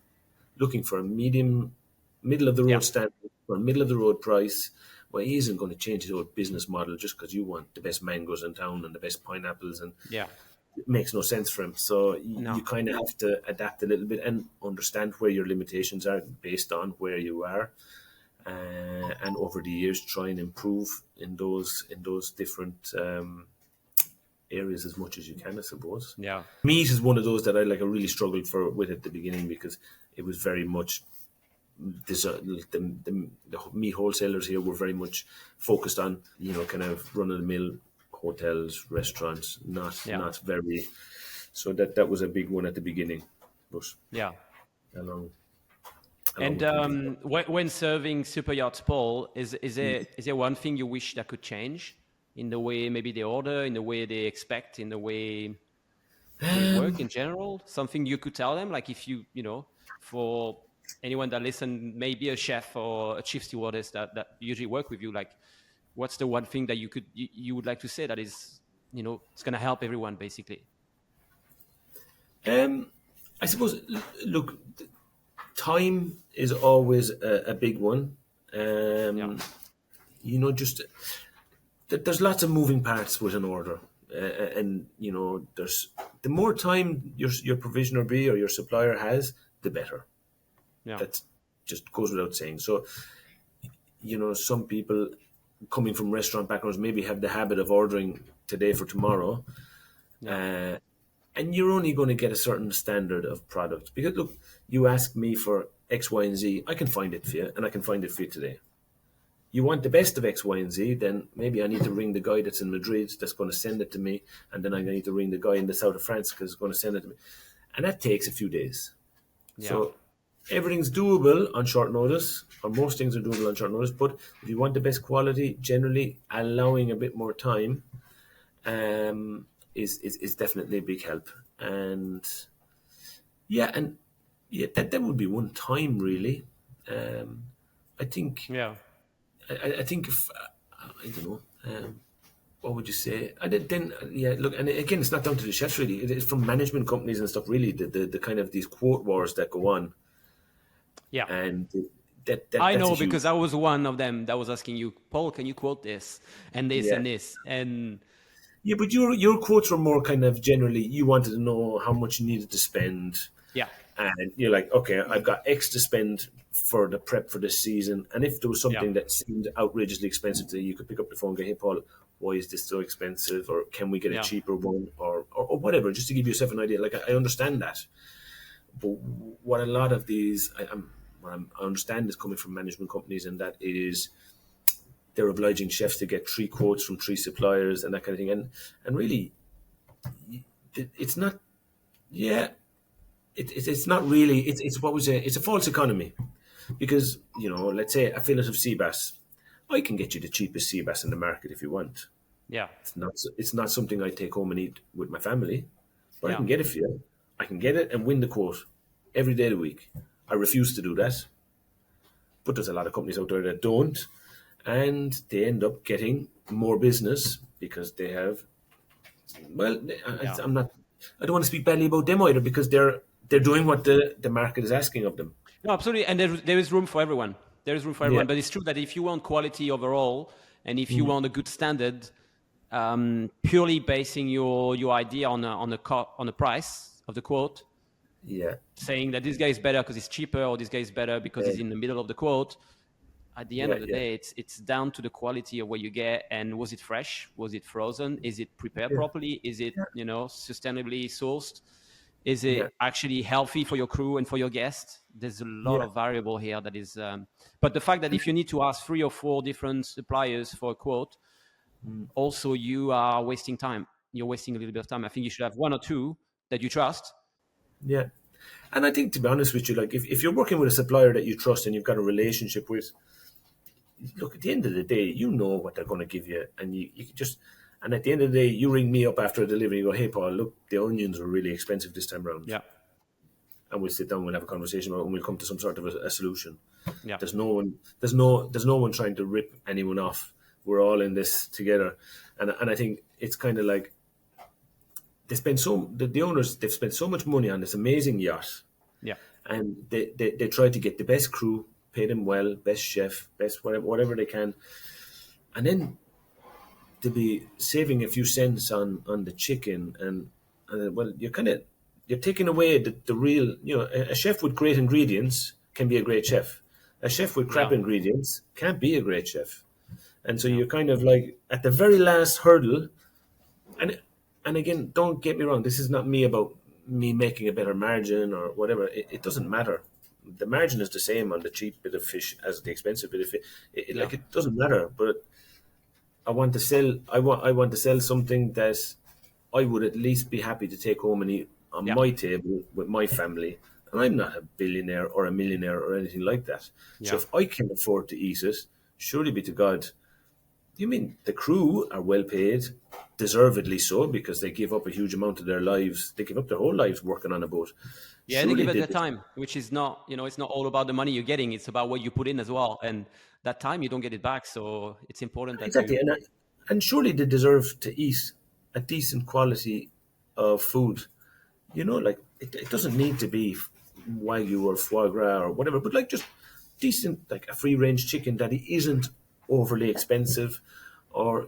looking for a middle of the Yeah. road standard, for a middle of the road price, well, he isn't going to change his whole business model just because you want the best mangoes in town and the best pineapples, and Yeah. it makes no sense for him. So you No. kind of have to adapt a little bit and understand where your limitations are based on where you are, and over the years try and improve in those different areas as much as you can, I suppose. Yeah. Meat is one of those that I really struggled with at the beginning, because it was very much this, the meat wholesalers here were very much focused on, kind of run of the mill hotels, restaurants, not very. So that was a big one at the beginning, but Yeah. along And with people. when serving super yachts, Paul, is there one thing you wish that could change in the way maybe they order, in the way they expect, in the way they work in general? Something you could tell them, like if for anyone that listen, maybe a chef or a chief stewardess that usually work with you, like what's the one thing that you would like to say that is, it's going to help everyone basically? I suppose, look, time is always a big one. Yeah. Just there's lots of moving parts with an order, and there's the more time your provisioner B or your supplier has, the better. Yeah. That just goes without saying. So, some people coming from restaurant backgrounds maybe have the habit of ordering today for tomorrow, and you're only going to get a certain standard of product. Because look, you ask me for X, Y, and Z, I can find it for you, and I can find it for you today. You want the best of X, Y, and Z, then maybe I need to ring the guy that's in Madrid that's going to send it to me, and then I need to ring the guy in the south of France because he's going to send it to me. And that takes a few days. Yeah. So everything's doable on short notice, or most things are doable on short notice, but if you want the best quality, generally allowing a bit more time is definitely a big help. And that would be one time, really. I think Yeah. I think if, I don't know. What would you say? Look, and again, it's not down to the chefs really. It's from management companies and stuff. Really, the kind of these quote wars that go on, Yeah. and that's I know a huge, because I was one of them that was asking you, Paul, can you quote this and this yeah, and this? And yeah. But your quotes were more kind of generally. You wanted to know how much you needed to spend, yeah, and you're like, okay, I've got X to spend for the prep for this season. And if there was yeah, something that seemed outrageously expensive to you, you could pick up the phone and go, hey, Paul, why is this so expensive? Or can we get a yeah, cheaper one? Or whatever, just to give yourself an idea. Like, I understand that. But what a lot of these, I understand is coming from management companies, and that is they're obliging chefs to get 3 quotes from 3 suppliers and that kind of thing. And really, it's not, yeah, it's not really, it's what was it's a false economy. Because, let's say a fillet of sea bass, I can get you the cheapest sea bass in the market if you want. yeah, It's not something I take home and eat with my family, but I yeah, can get it for you. I can get it and win the quote every day of the week. I refuse to do that, but there's a lot of companies out there that don't, and they end up getting more business because they have. Well, yeah. I'm not. I don't want to speak badly about them either, because they're doing what the market is asking of them. No, absolutely. And there is room for everyone. There is room for Yeah. everyone. But it's true that if you want quality overall, and if you want a good standard, purely basing your idea on a price of the quote, Yeah. saying that this guy is better because it's cheaper, or this guy is better because he's in the middle of the quote. At the end Yeah. of the Yeah. day, it's down to the quality of what you get, and was it fresh? Was it frozen? Is it prepared properly? Is it sustainably sourced? Is Yeah. it actually healthy for your crew and for your guests? There's a lot Yeah. of variable here that is. But the fact that if you need to ask 3 or 4 different suppliers for a quote, also you are wasting time. You're wasting a little bit of time. I think you should have 1 or 2 that you trust. Yeah. And I think, to be honest with you, like if you're working with a supplier that you trust and you've got a relationship with, look, at the end of the day, you know what they're going to give you, and you can just. And at the end of the day, you ring me up after a delivery. You go, "Hey, Paul, look, the onions are really expensive this time around," Yeah, and we'll sit down, we'll have a conversation about it, and we'll come to some sort of a solution. yeah, There's no one trying to rip anyone off. We're all in this together, and I think it's kind of like the owners, they've spent so much money on this amazing yacht, yeah, and they try to get the best crew, pay them well, best chef, best whatever they can. and then to be saving a few cents on the chicken, and well, you're taking away the real, a chef with great ingredients can be a great chef. A chef with crap Yeah. ingredients can't be a great chef. And so Yeah. you're kind of like at the very last hurdle. And again, don't get me wrong, this is not me about me making a better margin or whatever. It doesn't matter. The margin is the same on the cheap bit of fish as the expensive bit of fish. Yeah. It doesn't matter. But I want to sell something that I would at least be happy to take home and eat on Yeah. my table with my family. And I'm not a billionaire or a millionaire or anything like that. So Yeah. if I can afford to eat it, surely be to God. You mean the crew are well paid, deservedly so, because they give up a huge amount of their lives. They give up their whole lives working on a boat. Yeah, and they Surely give it they their time, which is not, it's not all about the money you're getting. It's about what you put in as well. And that time you don't get it back. So it's important that exactly, you, and surely they deserve to eat a decent quality of food. Like it doesn't need to be wagyu or foie gras or whatever, but like just decent, like a free range chicken that isn't overly expensive, or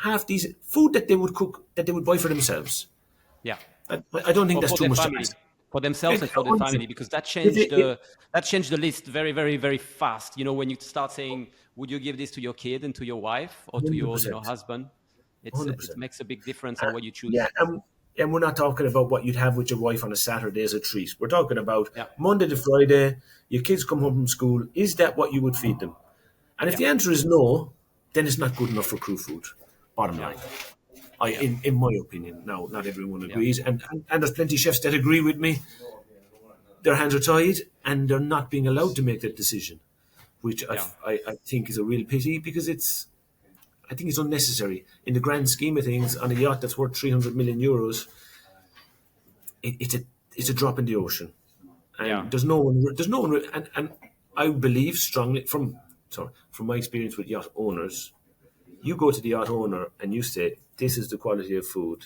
half decent food that they would cook, that they would buy for themselves. yeah, I don't think or that's for too their much to family, ask. for themselves and for their Honestly, family, because that if changed it, it, the list very, very, very fast. When you start saying, would you give this to your kid and to your wife or to your, 100%, husband? It 100%. makes a big difference Uh, on what you yeah, choose. and we're not talking about what you'd have with your wife on a Saturday as a treat. We're talking about Yeah, Monday to Friday. Your kids come home from school. Is that what you would feed them? And if yeah, the answer is no, then it's not good enough for crew food. Bottom yeah, line, yeah, in my opinion. Now, not everyone yeah, agrees, and there's plenty of chefs that agree with me. Their hands are tied, and they're not being allowed to make that decision, which yeah, I think is a real pity, because I think it's unnecessary in the grand scheme of things. On a yacht that's worth 300 million euros, it's a drop in the ocean, yeah, and there's no one, and I believe strongly from my experience with yacht owners. You go to the yacht owner and you say, "This is the quality of food.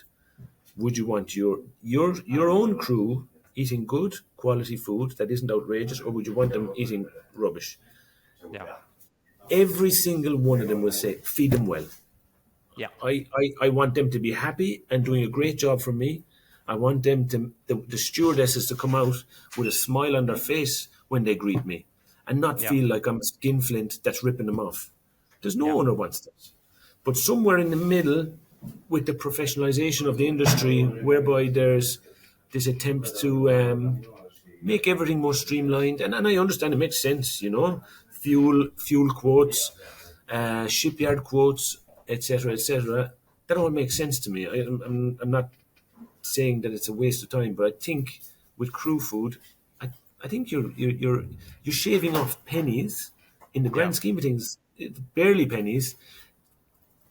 Would you want your own crew eating good quality food that isn't outrageous, or would you want them eating rubbish?" yeah, Every single one of them will say, "Feed them well. yeah, I want them to be happy and doing a great job for me. I want them to the stewardesses to come out with a smile on their face when they greet me, and not yeah, feel like I'm a skinflint that's ripping them off." There's no yeah, owner wants that. But somewhere in the middle, with the professionalization of the industry, whereby there's this attempt to make everything more streamlined, and I understand it makes sense, fuel quotes, shipyard quotes, etc., etc. That all makes sense to me. I'm not saying that it's a waste of time, but I think with crew food, I think you're shaving off pennies in the yeah, grand scheme of things, barely pennies,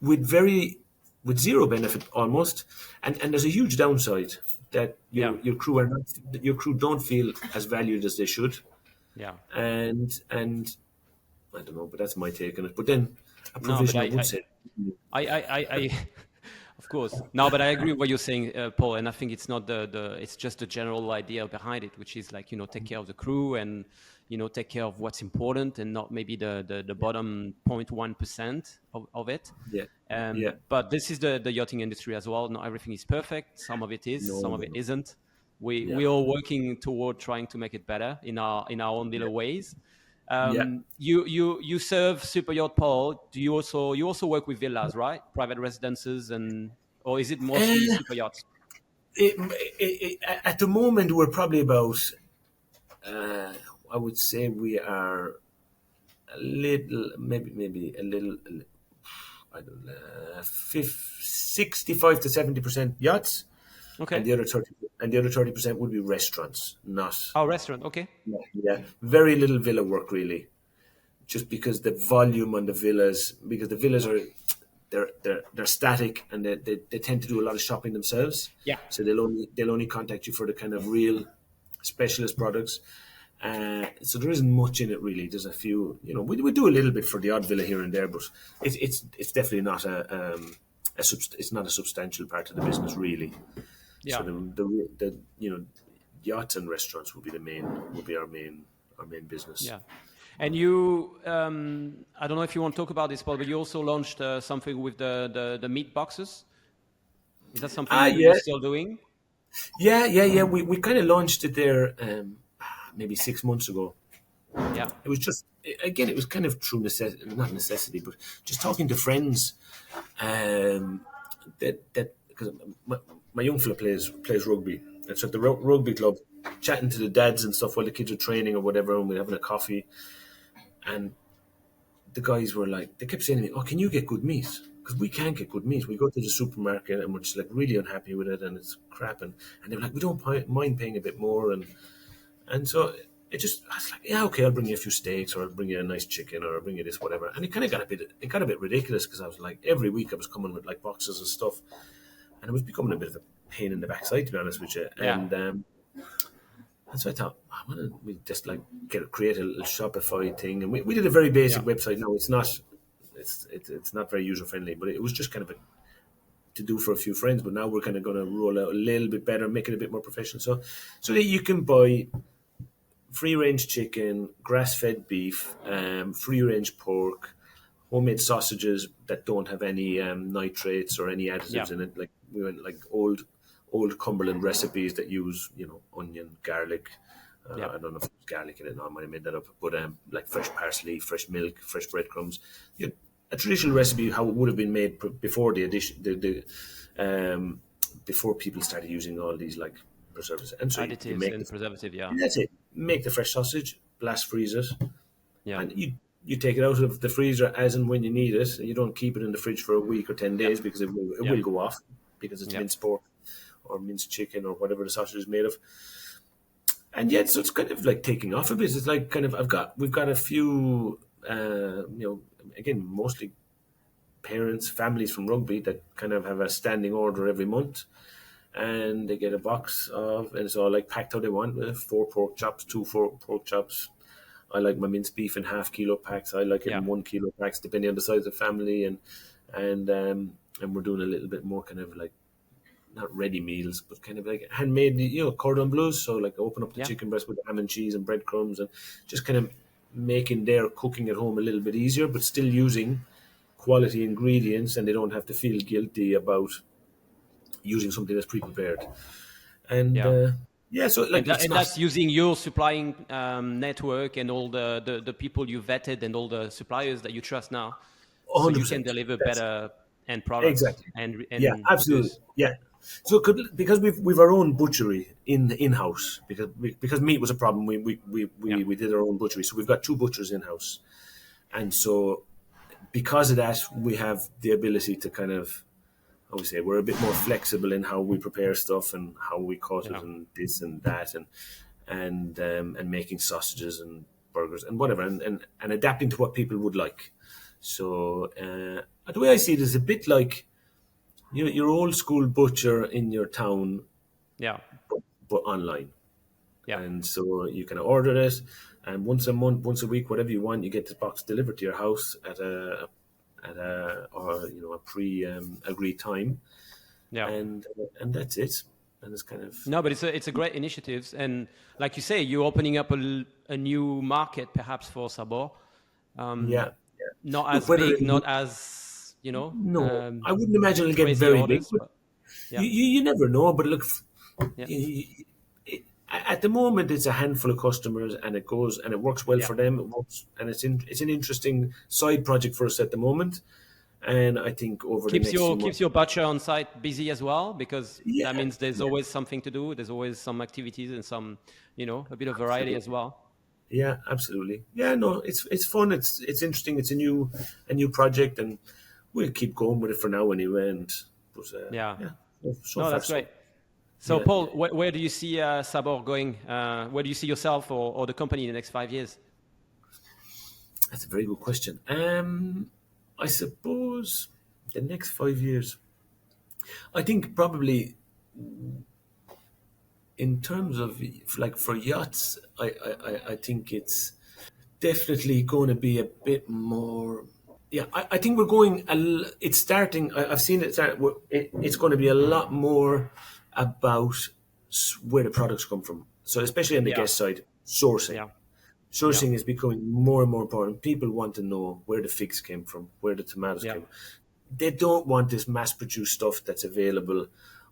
with very with zero benefit almost, and there's a huge downside that yeah, your crew are not that your crew don't feel as valued as they should, yeah. and I don't know, but that's my take on it. But then a No, but provisioner would say, I of course. No, but I agree with what you're saying, Paul. And I think it's not it's just the general idea behind it, which is like, take care of the crew and, take care of what's important and not maybe the bottom 0.1% of it. yeah, yeah, But this is the yachting industry as well. Not everything is perfect. Some of it is, no, some of no, it no, isn't. We yeah, we are working toward trying to make it better in our own yeah, little ways. yeah. You serve super yacht, Paul. Do you also work with villas, right? Private residences, or is it mostly Uh, super yachts? it, at the moment, we're probably about. Uh, I would say we are a little, maybe a little. I don't know, 65 to 70% yachts, and Okay. the other 30% would be restaurants, not. Oh, restaurant. Okay. Yeah, very little villa work really, just because the volume on the villas, because the villas are they're static, and they tend to do a lot of shopping themselves, Yeah. so they'll only contact you for the kind of real specialist products. So there isn't much in it really. There's a few, we do a little bit for the odd villa here and there, but it's definitely not it's not a substantial part of the business really. So Yeah. the yachts and restaurants will be our main our main business. Yeah. And you, I don't know if you want to talk about this, Paul, but you also launched something with the meat boxes. Is that something Yeah, you're still doing? yeah. We kind of launched it there maybe 6 months ago. Yeah. It was just, again, it was kind of through necessity, not necessity, but just talking to friends. That because my young fella plays rugby, and so at the rugby club, chatting to the dads and stuff while the kids are training or whatever, and we're having a coffee, and the guys were like, they kept saying to me, "Oh, can you get good meat? Because we can't get good meat. We go to the supermarket and we're just like really unhappy with it, and it's crap." And they were like, "We don't mind paying a bit more," and so it just, I was like, "Yeah, okay, I'll bring you a few steaks, or I'll bring you a nice chicken, or I'll bring you this, whatever." And it got a bit ridiculous because I was like, every week I was coming with like boxes of stuff, and it was becoming a bit of a pain in the backside, to be honest with you. Yeah. And so I thought, why don't we just like create a little Shopify thing? And we did a very basic Yeah. website. No, it's not very user friendly, but it was just kind of to do for a few friends. But now we're kind of going to roll out a little bit better, make it a bit more professional. So that you can buy free range chicken, grass fed beef, free range pork, homemade sausages that don't have any nitrates or any additives Yeah. in it. Like we went like old Cumberland recipes that use onion, garlic. Yeah. I don't know if there's garlic in it. No, I might have made that up. But like fresh parsley, fresh milk, fresh breadcrumbs. A traditional recipe how it would have been made before the addition, before people started using all these like preservatives. And so you Additives make and preservative. Yeah. that's it. Make the fresh sausage, blast freeze it, Yeah. and you take it out of the freezer as and when you need it. And you don't keep it in the fridge for a week or 10 days because it will go off because it's minced pork or minced chicken or whatever the sausage is made of. And yet, so it's kind of like taking off a bit. It's like kind of we've got a few, again, mostly parents, families from rugby that kind of have a standing order every month, and they get a box of, and it's all like packed how they want: 4 pork chops, 4 pork chops. I like my minced beef in half-kilo packs. I like it in 1 kilo packs, depending on the size of the family, and we're doing a little bit more kind of like, not ready meals, but kind of like handmade, cordon bleus. So like open up the chicken breast with ham and cheese and breadcrumbs, and just kind of making their cooking at home a little bit easier, but still using quality ingredients, and they don't have to feel guilty about using something that's pre-prepared. And so like that's using your supplying network and all the people you vetted and all the suppliers that you trust now, so you can deliver better end products. Exactly. And absolutely. because, So because we've our own butchery in house, because meat was a problem, we did our own butchery. So we've got 2 butchers in house, and so because of that, we have the ability to kind of, I would say, we're a bit more flexible in how we prepare stuff and how we cut it and this and that, and making sausages and burgers and whatever, and adapting to what people would like. So the way I see it is a bit like your old school butcher in your town, but online. And so you can order it, and once a month, once a week, whatever you want, you get the box delivered to your house at a pre agreed time. And that's it. And it's kind of but it's a great initiative, and like you say, you're opening up a new market perhaps for Sabor. Not as big, not as No, I wouldn't imagine it'll get very big. But you never know. But look, at the moment, it's a handful of customers, and it works well for them. It works, and it's an interesting side project for us at the moment. And I think over the next few months, keeps your butcher on site busy as well, because that means there's always something to do. There's always some activities and some, a bit of variety as well. Yeah, absolutely. Yeah, no, it's fun. It's interesting. It's a new project, and we'll keep going with it for now anyway. That's great. So, Paul, where do you see Sabor going? Where do you see yourself or the company in the next 5 years? That's a very good question. I suppose the next 5 years, I think probably in terms of like for yachts, I think it's definitely going to be a bit more. Yeah, I think we're going. It's starting. I've seen it start. It's going to be a lot more about where the products come from. So especially on the guest side, sourcing. Yeah. Sourcing is becoming more and more important. People want to know where the figs came from, where the tomatoes Yeah. came. They don't want this mass-produced stuff that's available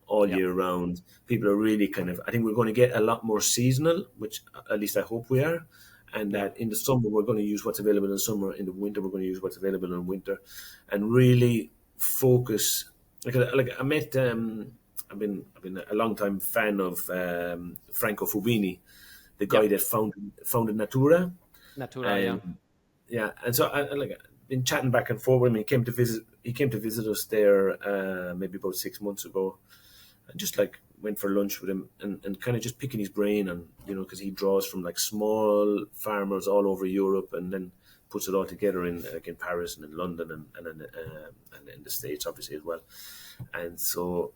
all Yeah. year round. People are really kind of. I think we're going to get a lot more seasonal, which at least I hope we are. And Yeah. that in the summer we're going to use what's available in summer. In the winter we're going to use what's available in winter, and really focus. Like I met. I've been a long time fan of Franco Fubini, the Yeah. guy that founded Natura, Natura. Yeah. and yeah, and so I like been chatting back and forth with him. He came to visit. He came to visit us there maybe about 6 months ago, and just like went for lunch with him and kind of just picking his brain on because he draws from like small farmers all over Europe and then puts it all together in like in Paris and in London and in the States obviously as well. And so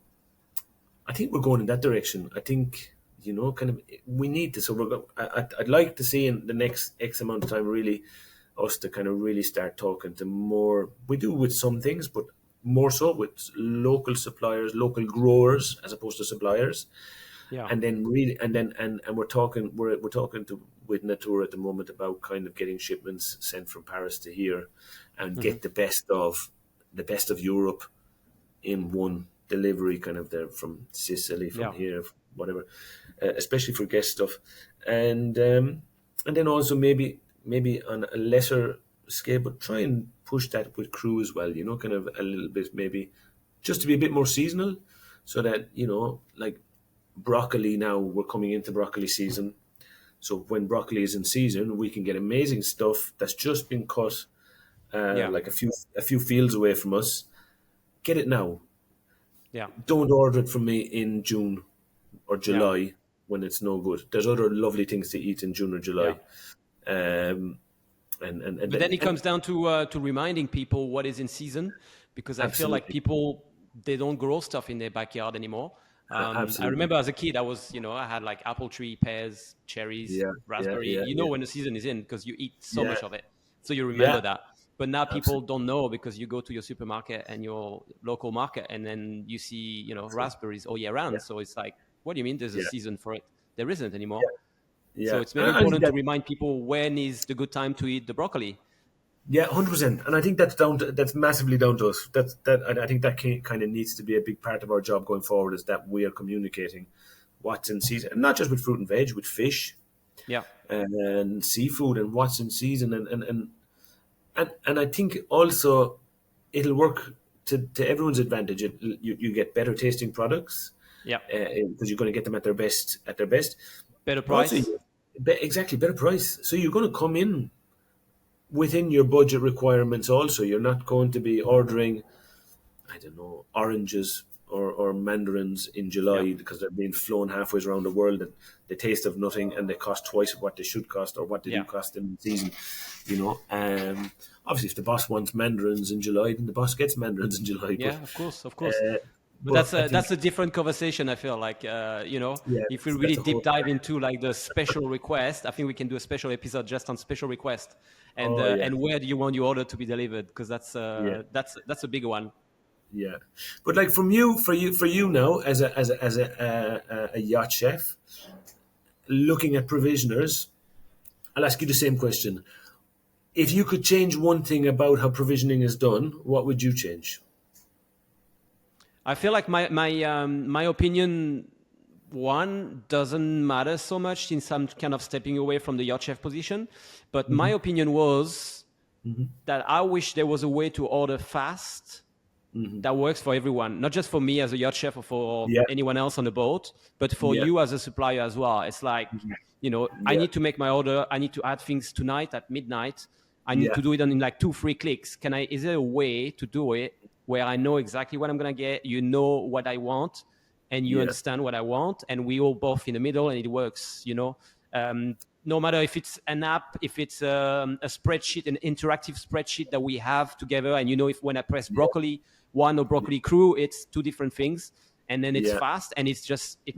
I think we're going in that direction. I think kind of we need to. So I'd like to see in the next X amount of time really us to kind of really start talking to more. We do with some things, but more so with local suppliers, local growers, as opposed to suppliers. Yeah. And then really, and we're talking to with Natura at the moment about kind of getting shipments sent from Paris to here, and Mm-hmm. get the best of Europe in one delivery, kind of there from Sicily, from Yeah. here, whatever, especially for guest stuff, and then also maybe on a lesser scale, but try and push that with crew as well. Kind of a little bit maybe, just to be a bit more seasonal, so that like broccoli. Now we're coming into broccoli season, so when broccoli is in season, we can get amazing stuff that's just been cut, Yeah. like a few fields away from us. Get it now. Yeah. Don't order it from me in June or Yeah. July when it's no good. There's other lovely things to eat in June or Yeah. July. Um, But then it and comes down to reminding people what is in season, because I feel like absolutely, people, they don't grow stuff in their backyard anymore. I absolutely, remember as a kid, I had like apple tree, pears, cherries, yeah, yeah, raspberry. yeah, You know yeah, when the season is in because you eat so yeah, much of it, so you yeah, remember that. But now people absolutely, don't know because you go to your supermarket and your local market, and then you see raspberries all year yeah, round. So it's like, what do you mean there's a yeah, season for it? There isn't anymore. yeah, So yeah. it's very And I think important to that, remind people when is the good time to eat the broccoli. yeah, 100%. And I think that's massively down to us. I think that kind of needs to be a big part of our job going forward, is that we are communicating what's in season, and not just with fruit and veg, with fish Yeah. and seafood, and what's in season, and I think also it'll work to everyone's advantage. You get better tasting products Yeah. because you're going to get them at their best. Better But also, price. exactly, better price. So you're going to come in within your budget requirements. Also, you're not going to be ordering, I don't know, oranges or mandarins in Yeah. July because they're being flown halfway around the world and they taste of nothing and they cost twice what they should cost or what they do Yeah. cost in season. Obviously, if the boss wants mandarins in July, then the boss gets mandarins in July. But Yeah, of course, of course. But but I think, that's a different conversation. I feel like yeah, if we really that's a deep whole. dive into like the special request, I think we can do a special episode just on special request, Oh yeah, and where do you want your order to be delivered? Because yeah. that's a big one. Yeah, but like for you now as a yacht chef, looking at provisioners, I'll ask you the same question. If you could change one thing about how provisioning is done, what would you change? I feel like my opinion one doesn't matter so much since I'm kind of stepping away from the yacht chef position. But my Hmm. opinion was that I wish there was a way to order fast that works for everyone, not just for me as a yacht chef or for Yeah, anyone else on the boat, but for yeah, you as a supplier as well. It's like, I yeah, need to make my order. I need to add things tonight at midnight. I need yeah, to do it in like 2-3 clicks. Is there a way to do it where I know exactly what I'm going to get? You know what I want and you yeah, understand what I want. And we all both in the middle and it works. No matter if it's an app, if it's a spreadsheet, an interactive spreadsheet that we have together, and if when I press broccoli one or broccoli crew, it's two different things, and then it's yeah, fast, and it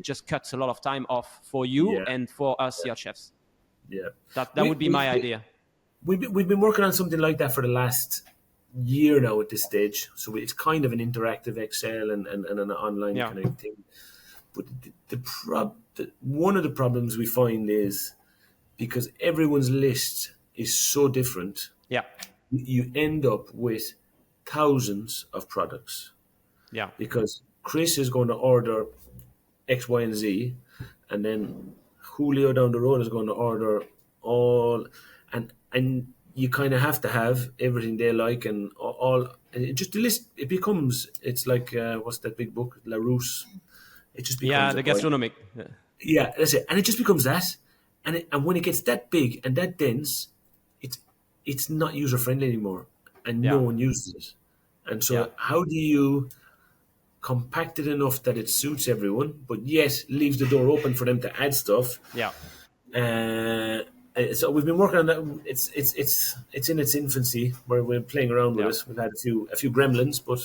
just cuts a lot of time off for you yeah, and for us yacht chefs. yeah. That We, would be we, my we, idea. we've been working on something like that for the last year now at this stage. So it's kind of an interactive Excel and an online Yeah, kind of thing. But one of the problems we find is because everyone's list is so different. Yeah. You end up with thousands of products Yeah. because Chris is going to order X, Y, and Z, and then Julio down the road is going to order all, and you kind of have to have everything they like and all. And it just the list it becomes. It's like what's that big book, Larousse? It just Yeah, becomes a the point. gastronomic. Yeah, that's it, and it just becomes that. And when it gets that big and that dense, it's it's not user friendly anymore, and no Yeah. one uses it. And Yeah. so, how do you compact it enough that it suits everyone, but yet leaves the door open for them to add stuff? Yeah. Uh, so we've been working on that. It's in its infancy. Where we're playing around with Yeah. it. We've had a few gremlins, but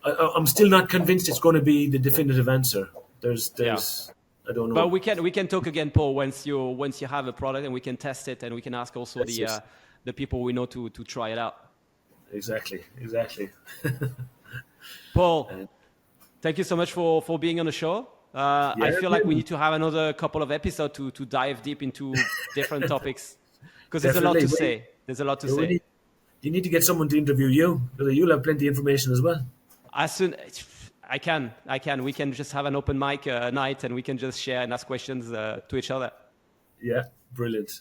I'm still not convinced it's going to be the definitive answer. Yeah. There's I don't But know. we can talk again, Paul, once you have a product, and we can test it, and we can ask also That's it. the people we know to try it out. Exactly. Paul, And thank you so much for being on the show. I yeah, feel like we need to have another couple of episodes to dive deep into different topics because there's a lot definitely. to say. There's a lot to We say. need, you need to get someone to interview you because you'll have plenty of information as well. As soon I can. We can just have an open mic night, and we can just share and ask questions to each other. Yeah, brilliant.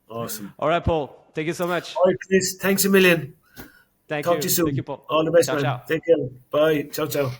Awesome. All right, Paul. Thank you so much. All right, Chris, thanks a million. Thank Talk to you. you Thank you, soon. Paul. All the best, Ciao, man. ciao. Take care. Bye. Ciao, ciao.